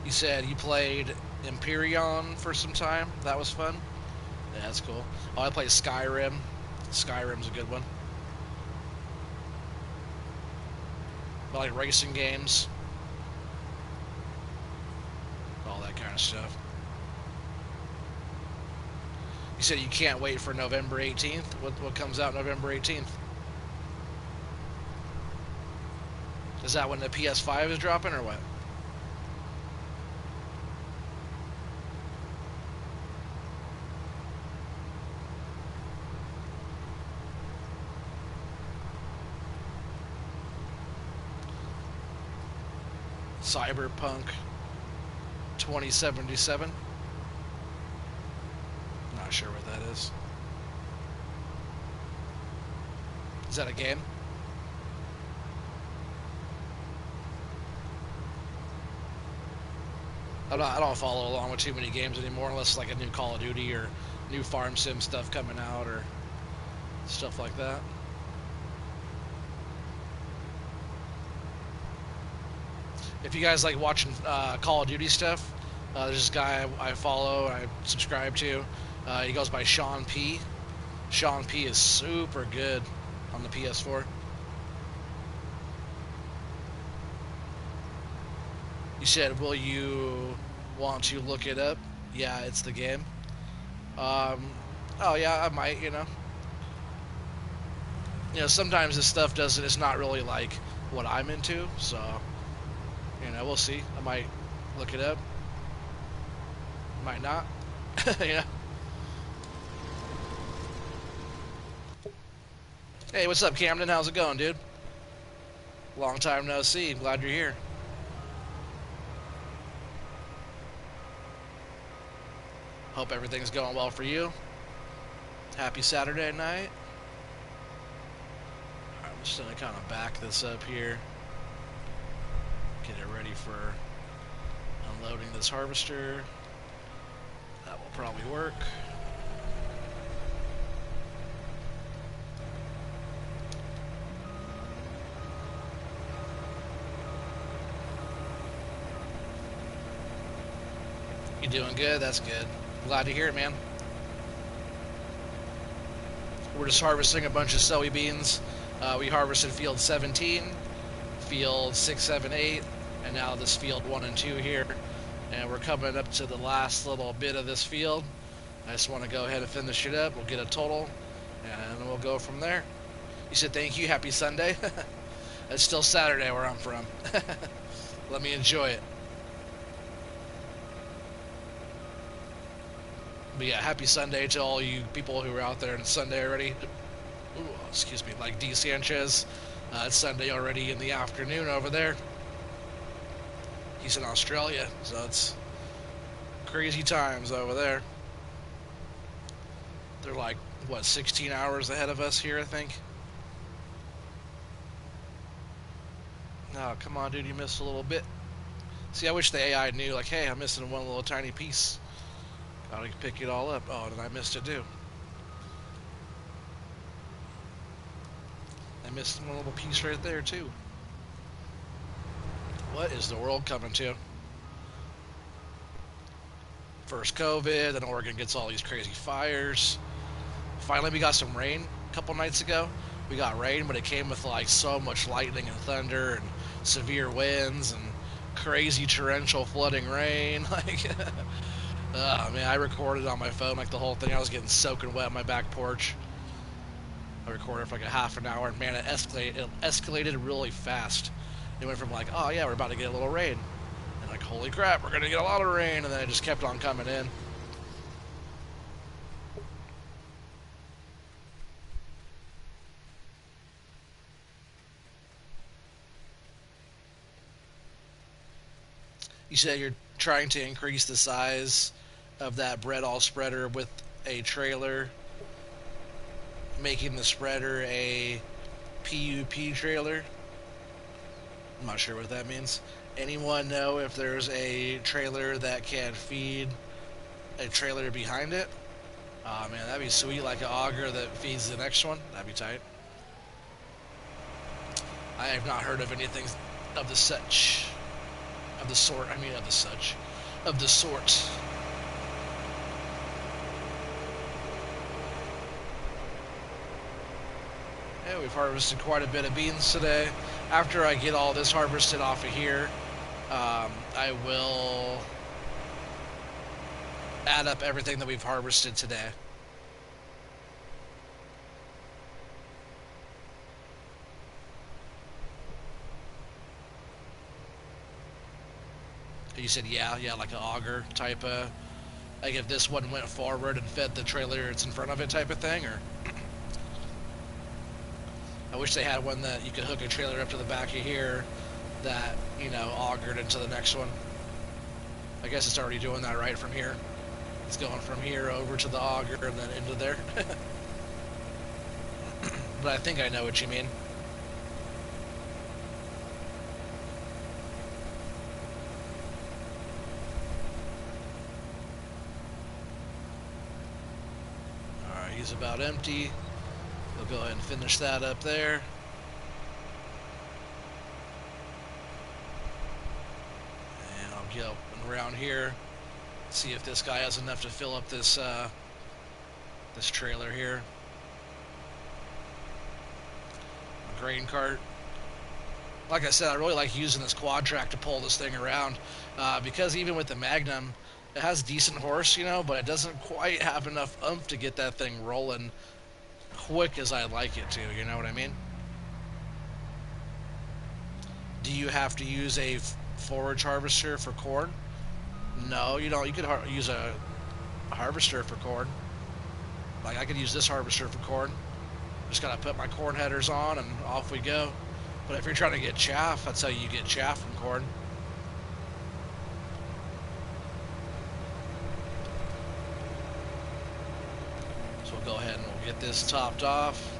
You said you played Empyrean for some time. That was fun. Yeah, that's cool. Oh, I played Skyrim. Skyrim's a good one. I like racing games. All that kind of stuff. You said you can't wait for November 18th? What comes out November 18th? Is that when the PS5 is dropping or what? Cyberpunk 2077. Not sure what that is. Is that a game? I don't follow along with too many games anymore unless it's like a new Call of Duty or new Farm Sim stuff coming out or stuff like that. If you guys like watching Call of Duty stuff, there's this guy I follow, I subscribe to. He goes by Sean P. Sean P is super good on the PS4. You said, will you want to look it up? Yeah, it's the game. Oh yeah, I might, you know. You know, sometimes this stuff it's not really like what I'm into, so, you know, we'll see. I might look it up. Might not. Yeah. Hey, what's up, Camden? How's it going, dude? Long time no see. Glad you're here. Hope everything's going well for you. Happy Saturday night. Alright, I'm just gonna kind of back this up here. Get it ready for unloading this harvester. That will probably work. You doing good? That's good. Glad to hear it, man. We're just harvesting a bunch of soybeans. We harvested field 17, field 6, 7, 8, and now this field 1 and 2 here. And we're coming up to the last little bit of this field. I just want to go ahead and finish it up. We'll get a total, and we'll go from there. You said thank you. Happy Sunday. It's still Saturday where I'm from. Let me enjoy it. But yeah, happy Sunday to all you people who are out there on Sunday already. Ooh, excuse me, like D. Sanchez. It's Sunday already in the afternoon over there. He's in Australia, so it's crazy times over there. They're like, what, 16 hours ahead of us here, I think? Oh, come on, dude, you missed a little bit. See, I wish the AI knew, like, hey, I'm missing one little tiny piece. Gotta pick it all up. Oh, and I missed it too. I missed one little piece right there too. What is the world coming to? First COVID, then Oregon gets all these crazy fires. Finally, we got some rain a couple nights ago. We got rain, but it came with like so much lightning and thunder and severe winds and crazy torrential flooding rain. Like, man, I recorded on my phone like the whole thing. I was getting soaking wet on my back porch. I recorded for like a half an hour, and man, it escalated really fast. It went from like, oh yeah, we're about to get a little rain, and like, holy crap, we're gonna get a lot of rain, and then it just kept on coming in. You said you're trying to increase the size of that bread all spreader with a trailer, making the spreader a PUP trailer. I'm not sure what that means. Anyone know if there's a trailer that can feed a trailer behind it? Oh man, that'd be sweet, like an auger that feeds the next one. That'd be tight. I have not heard of anything of the such. Of the sort, I mean of the such. Of the sort. Yeah, we've harvested quite a bit of beans today. After I get all this harvested off of here, I will add up everything that we've harvested today. You said yeah, like an auger type of, like if this one went forward and fed the trailer it's in front of it type of thing, or I wish they had one that you could hook a trailer up to the back of here that, you know, augured into the next one. I guess it's already doing that right from here. It's going from here over to the auger and then into there. But I think I know what you mean. Alright, he's about empty. We'll go ahead and finish that up there. And I'll get up and around here, see if this guy has enough to fill up this this trailer here. A grain cart. Like I said, I really like using this quad track to pull this thing around, because even with the Magnum, it has decent horse, you know, but it doesn't quite have enough oomph to get that thing rolling quick as I like it to, you know what I mean? Do you have to use a forage harvester for corn? No, you don't. You could use a harvester for corn. Like, I could use this harvester for corn. Just gotta put my corn headers on and off we go. But if you're trying to get chaff, that's how you get chaff from corn. So we'll go ahead and we'll get this topped off.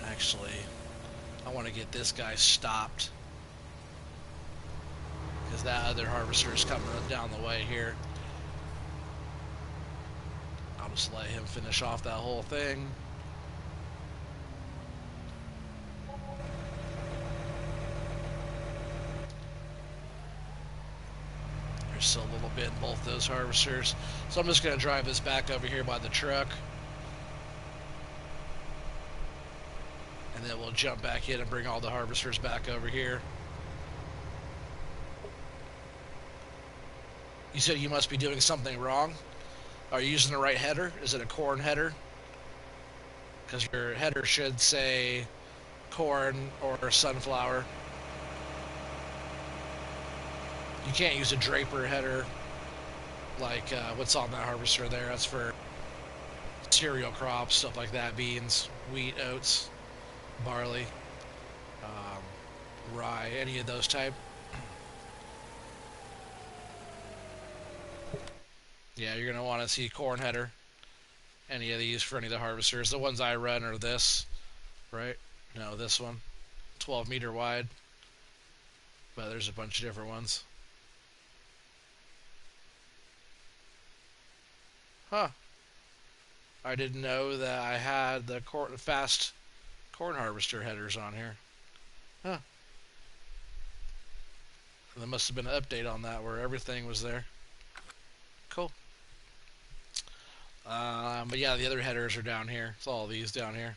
Actually, I want to get this guy stopped, because that other harvester is coming down the way here. I'll just let him finish off that whole thing. There's collapse a little bit in both those harvesters. So I'm just going to drive this back over here by the truck. And then we'll jump back in and bring all the harvesters back over here. You said you must be doing something wrong. Are you using the right header? Is it a corn header? Because your header should say corn or sunflower. You can't use a Draper header like what's on that harvester there. That's for cereal crops, stuff like that, beans, wheat, oats, barley, rye, any of those type. Yeah, you're going to want to see corn header, any of these for any of the harvesters. The ones I run are this, right? No, this one, 12 meter wide, but there's a bunch of different ones. Huh. I didn't know that I had the fast corn harvester headers on here. Huh. There must have been an update on that where everything was there. Cool. But yeah, the other headers are down here. It's all these down here.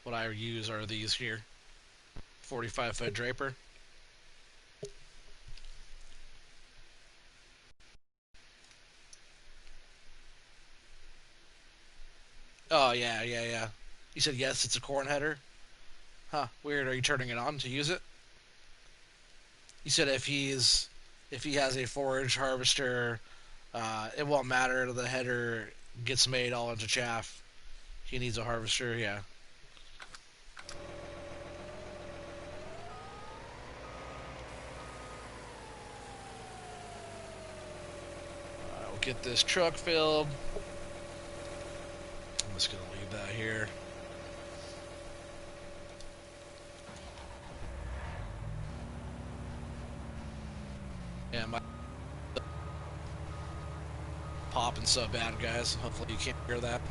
What I use are these here. 45-foot Draper. Oh, yeah, yeah, yeah. You said yes, it's a corn header? Huh, weird. Are you turning it on to use it? You said if he has a forage harvester, it won't matter if the header gets made all into chaff. He needs a harvester, yeah. We'll get this truck filled. I'm just gonna leave that here. Yeah, my popping so bad, guys. Hopefully you can't hear that.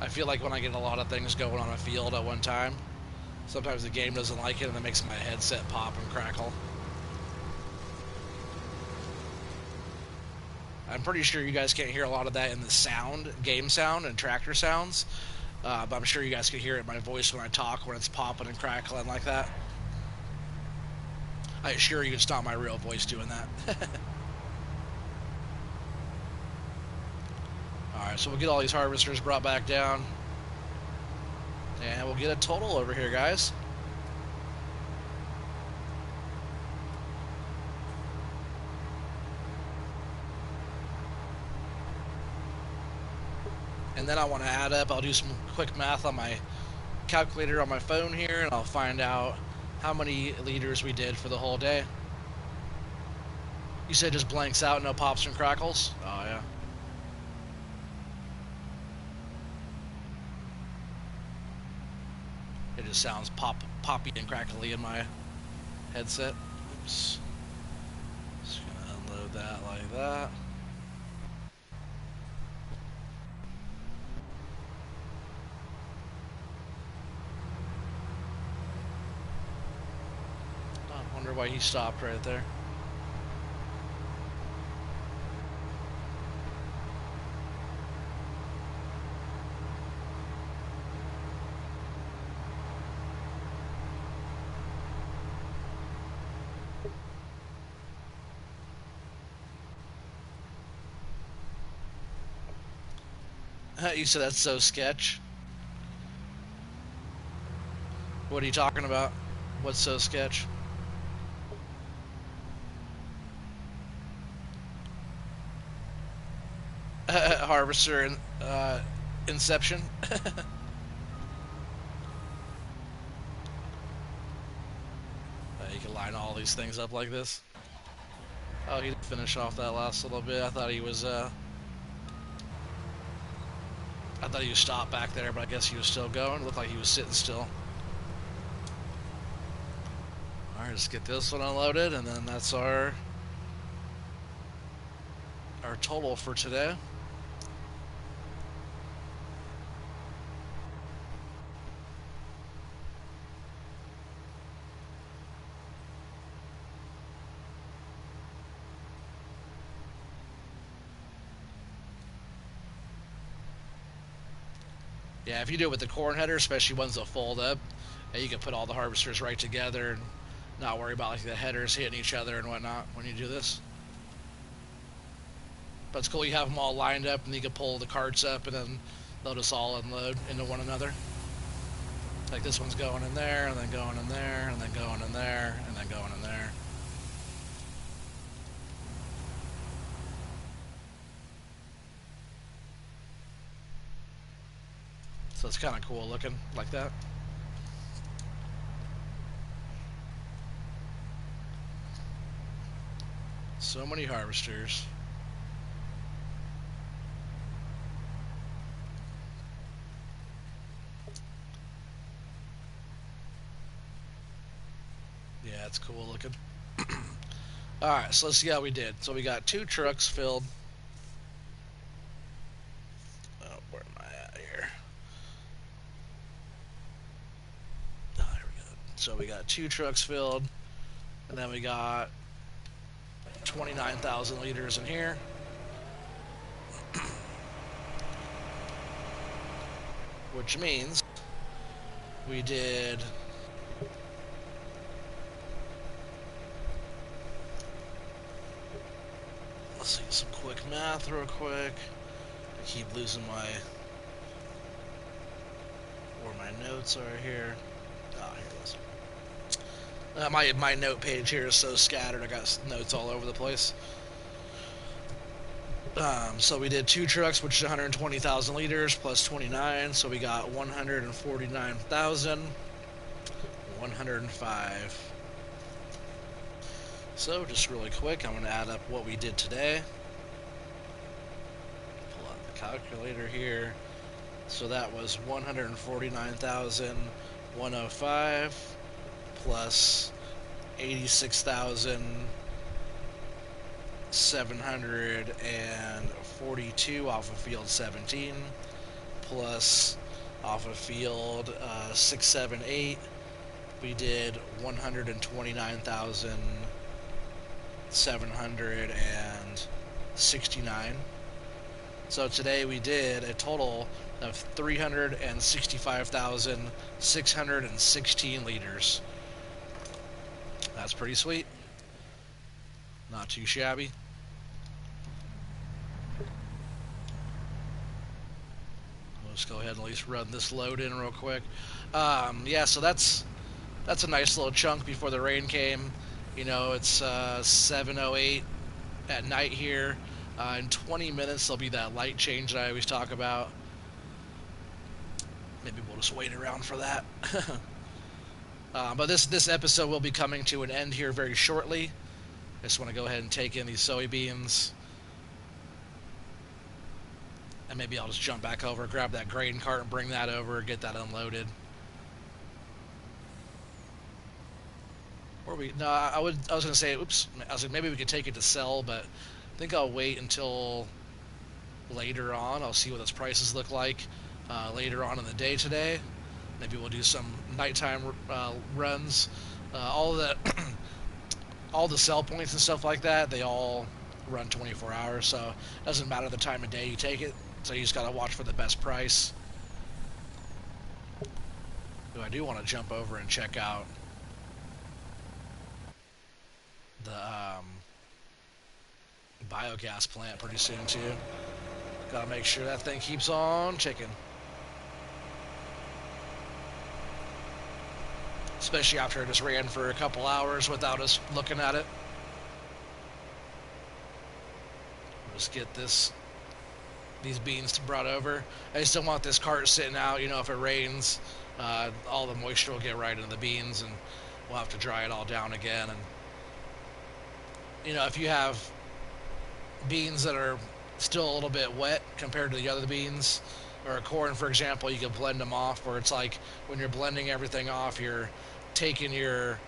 I feel like when I get a lot of things going on a field at one time, sometimes the game doesn't like it and it makes my headset pop and crackle. I'm pretty sure you guys can't hear a lot of that in the sound, game sound and tractor sounds, but I'm sure you guys can hear it in my voice when I talk, when it's popping and crackling like that. I assure you it's not my real voice doing that. Alright, so we'll get all these harvesters brought back down. And we'll get a total over here, guys. And then I want to add up, I'll do some quick math on my calculator on my phone here, and I'll find out how many liters we did for the whole day. You said just blanks out, no pops and crackles? Oh, yeah. It just sounds poppy and crackly in my headset. Oops. Just gonna unload that like that. I wonder why he stopped right there. You said that's so sketch. What are you talking about? What's so sketch? Harvester and Inception. You can line all these things up like this. Oh, he did finish off that last little bit. I thought he was stopped back there, but I guess he was still going. It looked like he was sitting still. All right, let's get this one unloaded, and then that's our total for today. Yeah, if you do it with the corn header, especially ones that fold up, you can put all the harvesters right together and not worry about like the headers hitting each other and whatnot when you do this. But it's cool you have them all lined up and you can pull the carts up and then they'll just all unload into one another. Like this one's going in there and then going in there and then going in there and then going in there. So it's kind of cool looking like that. So many harvesters. Yeah, it's cool looking. Alright, so let's see how we did. So we got 2 trucks filled. Oh, where am I at here? Oh, there we go. So we got 2 trucks filled. And then we got 29,000 liters in here. Which means we did let's see some quick math real quick. I keep losing where my notes are here. Oh, here it is. My note page here is so scattered. I got notes all over the place. So we did 2 trucks, which is 120,000 liters plus 29. So we got 149,105. So just really quick, I'm going to add up what we did today. Pull out the calculator here. So that was 149,105 plus 86,742 off of field 17 plus off of field 678 we did 129,769. So today we did a total of 365,616 liters. That's pretty sweet. Not too shabby. Let's go ahead and at least run this load in real quick. Yeah, so that's a nice little chunk before the rain came. You know, it's 7:08 at night here. In 20 minutes, there'll be that light change that I always talk about. Maybe we'll just wait around for that. But this episode will be coming to an end here very shortly. I just want to go ahead and take in these soybeans. And maybe I'll just jump back over, grab that grain cart and bring that over, get that unloaded. Or I was gonna say, oops, I was like, maybe we could take it to sell, but I think I'll wait until later on. I'll see what those prices look like later on in the day today. Maybe we'll do some nighttime runs. All the all the sell points and stuff like that, they all run 24 hours, so it doesn't matter the time of day you take it. So you just gotta watch for the best price. Ooh, I do want to jump over and check out the biogas plant pretty soon too. Gotta make sure that thing keeps on ticking. Especially after it just ran for a couple hours without us looking at it. Just get these beans brought over. I just don't want this cart sitting out. You know, if it rains, all the moisture will get right into the beans and we'll have to dry it all down again. And You know, if you have beans that are still a little bit wet compared to the other beans, or corn, for example, you can blend them off. Where it's like when you're blending everything off, you're taking your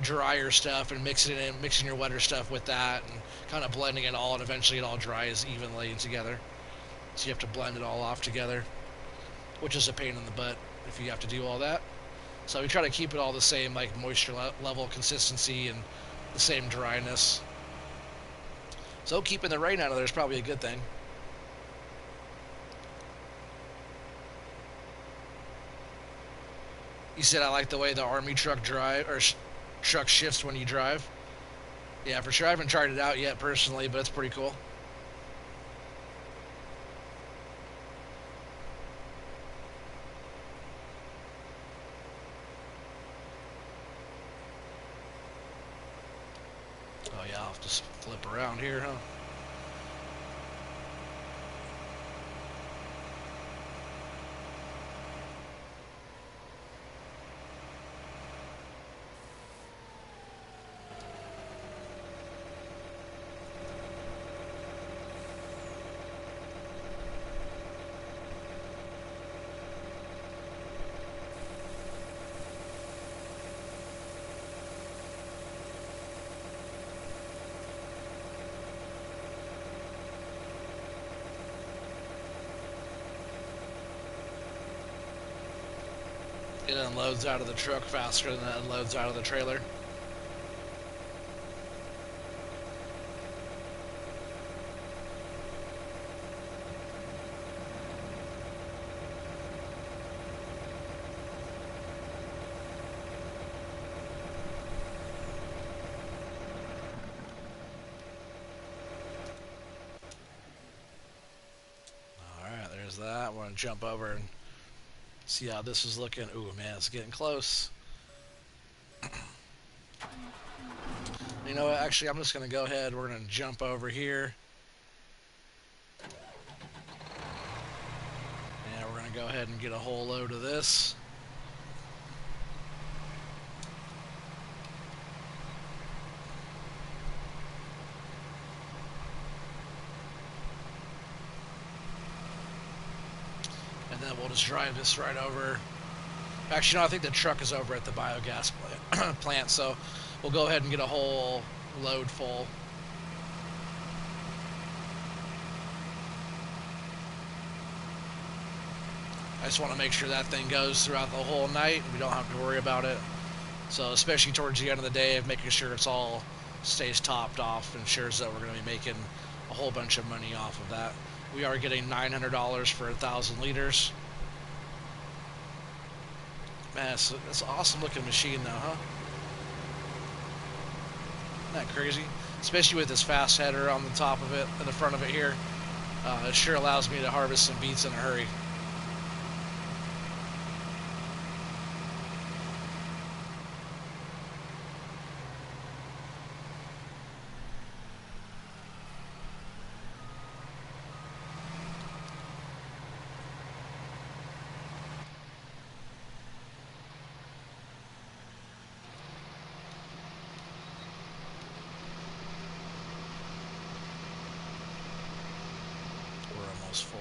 drier stuff and mixing your wetter stuff with that, and kind of blending it all, and eventually it all dries evenly together. So you have to blend it all off together, which is a pain in the butt if you have to do all that. So we try to keep it all the same, like moisture level, consistency, and the same dryness. So keeping the rain out of there is probably a good thing. You said I like the way the army truck truck shifts when you drive. Yeah, for sure. I haven't tried it out yet personally, but it's pretty cool. Oh yeah, I'll have to flip around here, huh? It unloads out of the truck faster than it unloads out of the trailer. Alright, there's that. We're going to jump over and see how this is looking. Ooh, man, it's getting close. You know what? Actually, I'm just going to go ahead. We're going to jump over here. And we're going to go ahead and get a whole load of this. And then we'll just drive this right over. Actually, no, I think the truck is over at the biogas plant, so we'll go ahead and get a whole load full. I just want to make sure that thing goes throughout the whole night and we don't have to worry about it. So especially towards the end of the day, of making sure it's all stays topped off, ensures that we're going to be making a whole bunch of money off of that. We are getting $900 for 1,000 liters. Man, it's an awesome looking machine though, huh? Isn't that crazy? Especially with this fast header on the top of it, in the front of it here. It sure allows me to harvest some beets in a hurry. We're almost full.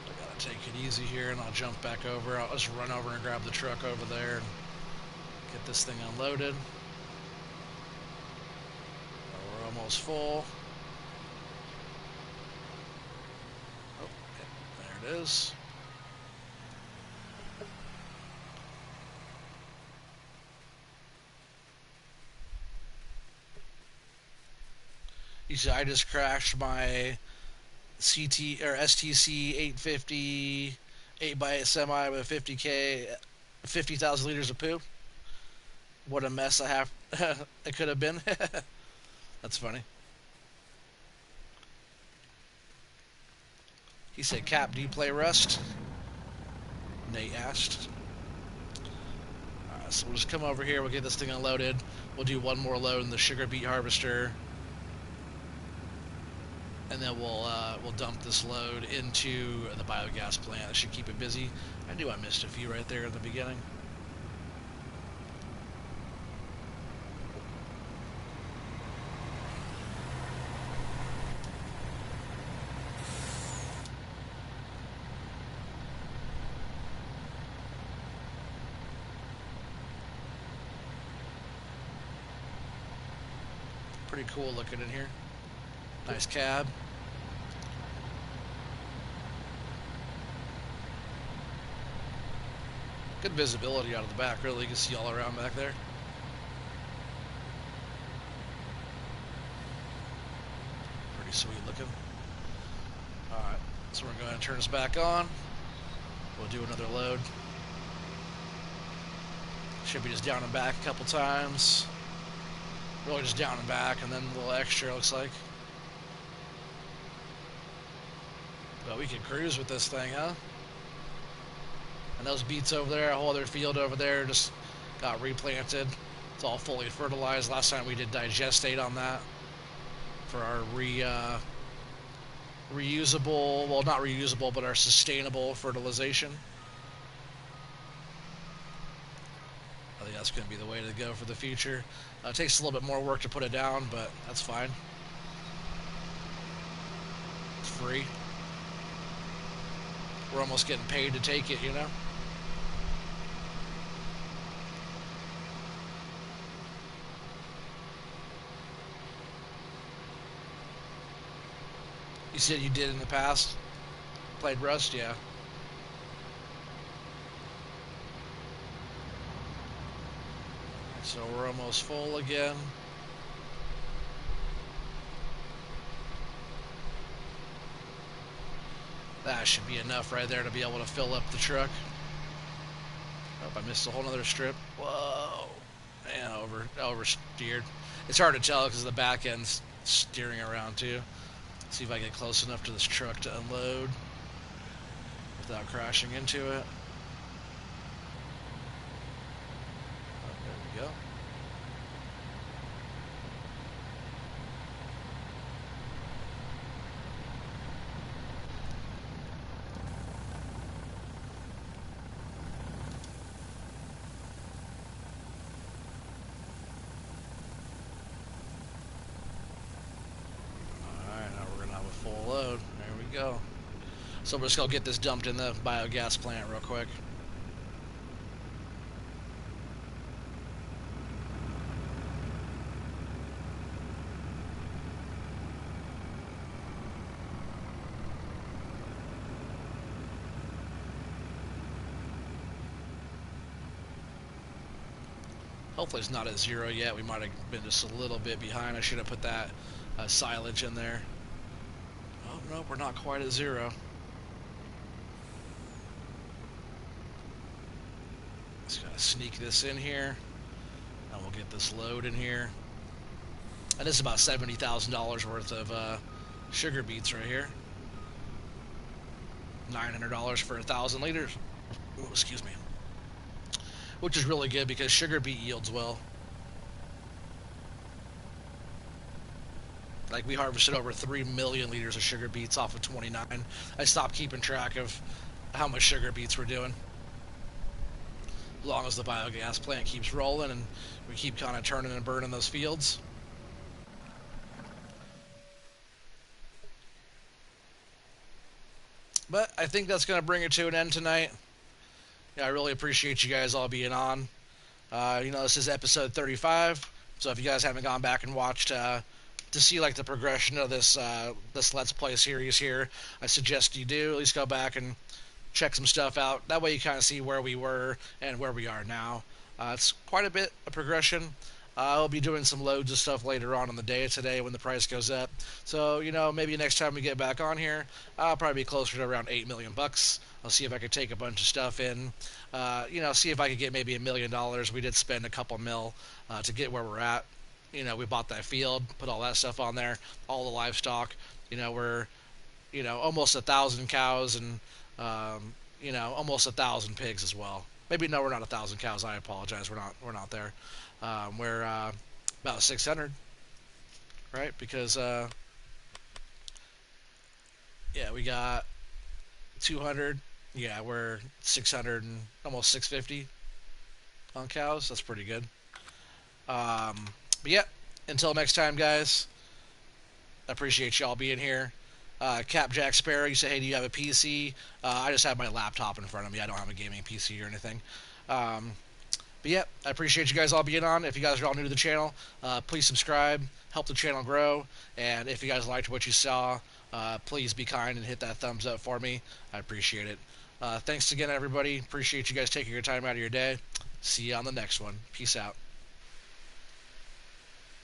I gotta take it easy here, and I'll jump back over. I'll just run over and grab the truck over there and get this thing unloaded. We're almost full. Oh, there it is. You see, I just crashed my CT or STC 850 8x8 semi with 50,000 liters of poo. What a mess I have. It could have been. That's funny. He said, "Cap, do you play Rust?" Nate asked. Alright, so we'll just come over here. We'll get this thing unloaded. We'll do one more load in the sugar beet harvester, and then we'll dump this load into the biogas plant. It should keep it busy. I knew I missed a few right there in the beginning. pretty cool looking in here. Nice cab. Good visibility out of the back, really. You can see all around back there. Pretty sweet looking. Alright, so we're going to turn this back on. We'll do another load. Should be just down and back a couple times. Really just down and back, and then a little extra, looks like. But we can cruise with this thing, huh? And those beets over there, a whole other field over there, just got replanted. It's all fully fertilized. Last time we did digestate on that for our reusable, well, not reusable, but our sustainable fertilization. I think that's going to be the way to go for the future. It takes a little bit more work to put it down, but that's fine. It's free. We're almost getting paid to take it, you know? You said you did in the past? Played Rust, yeah. So we're almost full again. That should be enough right there to be able to fill up the truck. Oh, I missed a whole other strip. Whoa. Man, oversteered. It's hard to tell because the back end's steering around too. See if I get close enough to this truck to unload without crashing into it. Oh, there we go. Full load. There we go. So we're just going to get this dumped in the biogas plant real quick. Hopefully it's not at 0 yet. We might have been just a little bit behind. I should have put that silage in there. Oh, nope, we're not quite at 0. Just gotta sneak this in here, and we'll get this load in here. And this is about $70,000 worth of sugar beets right here. $900 for 1,000 liters. Ooh, excuse me. Which is really good because sugar beet yields well. Like, we harvested over 3 million liters of sugar beets off of 29. I stopped keeping track of how much sugar beets we're doing. As long as the biogas plant keeps rolling and we keep kind of turning and burning those fields. But I think that's going to bring it to an end tonight. Yeah, I really appreciate you guys all being on. This is episode 35. So if you guys haven't gone back and watched to see like the progression of this Let's Play series here, I suggest you do at least go back and check some stuff out. That way you kind of see where we were and where we are now. It's quite a bit of progression. I'll be doing some loads of stuff later on in the day today when the price goes up. So, maybe next time we get back on here, I'll probably be closer to around $8 million. I'll see if I could take a bunch of stuff in. See if I could get maybe $1 million. We did spend a couple mil to get where we're at. We bought that field, put all that stuff on there, all the livestock. We're, almost 1,000 cows and, almost 1,000 pigs as well. Maybe no, we're not 1,000 cows. I apologize. We're not there. We're about 600, right? Because we got 200. Yeah, we're 600 and almost 650 on cows. That's pretty good. But yeah, until next time, guys. I appreciate y'all being here. Cap Jack Sparrow, you say, hey, do you have a PC? I just have my laptop in front of me. I don't have a gaming PC or anything. But But yeah, I appreciate you guys all being on. If you guys are all new to the channel, please subscribe, help the channel grow. And if you guys liked what you saw, please be kind and hit that thumbs up for me. I appreciate it. Thanks again, everybody. Appreciate you guys taking your time out of your day. See you on the next one. Peace out.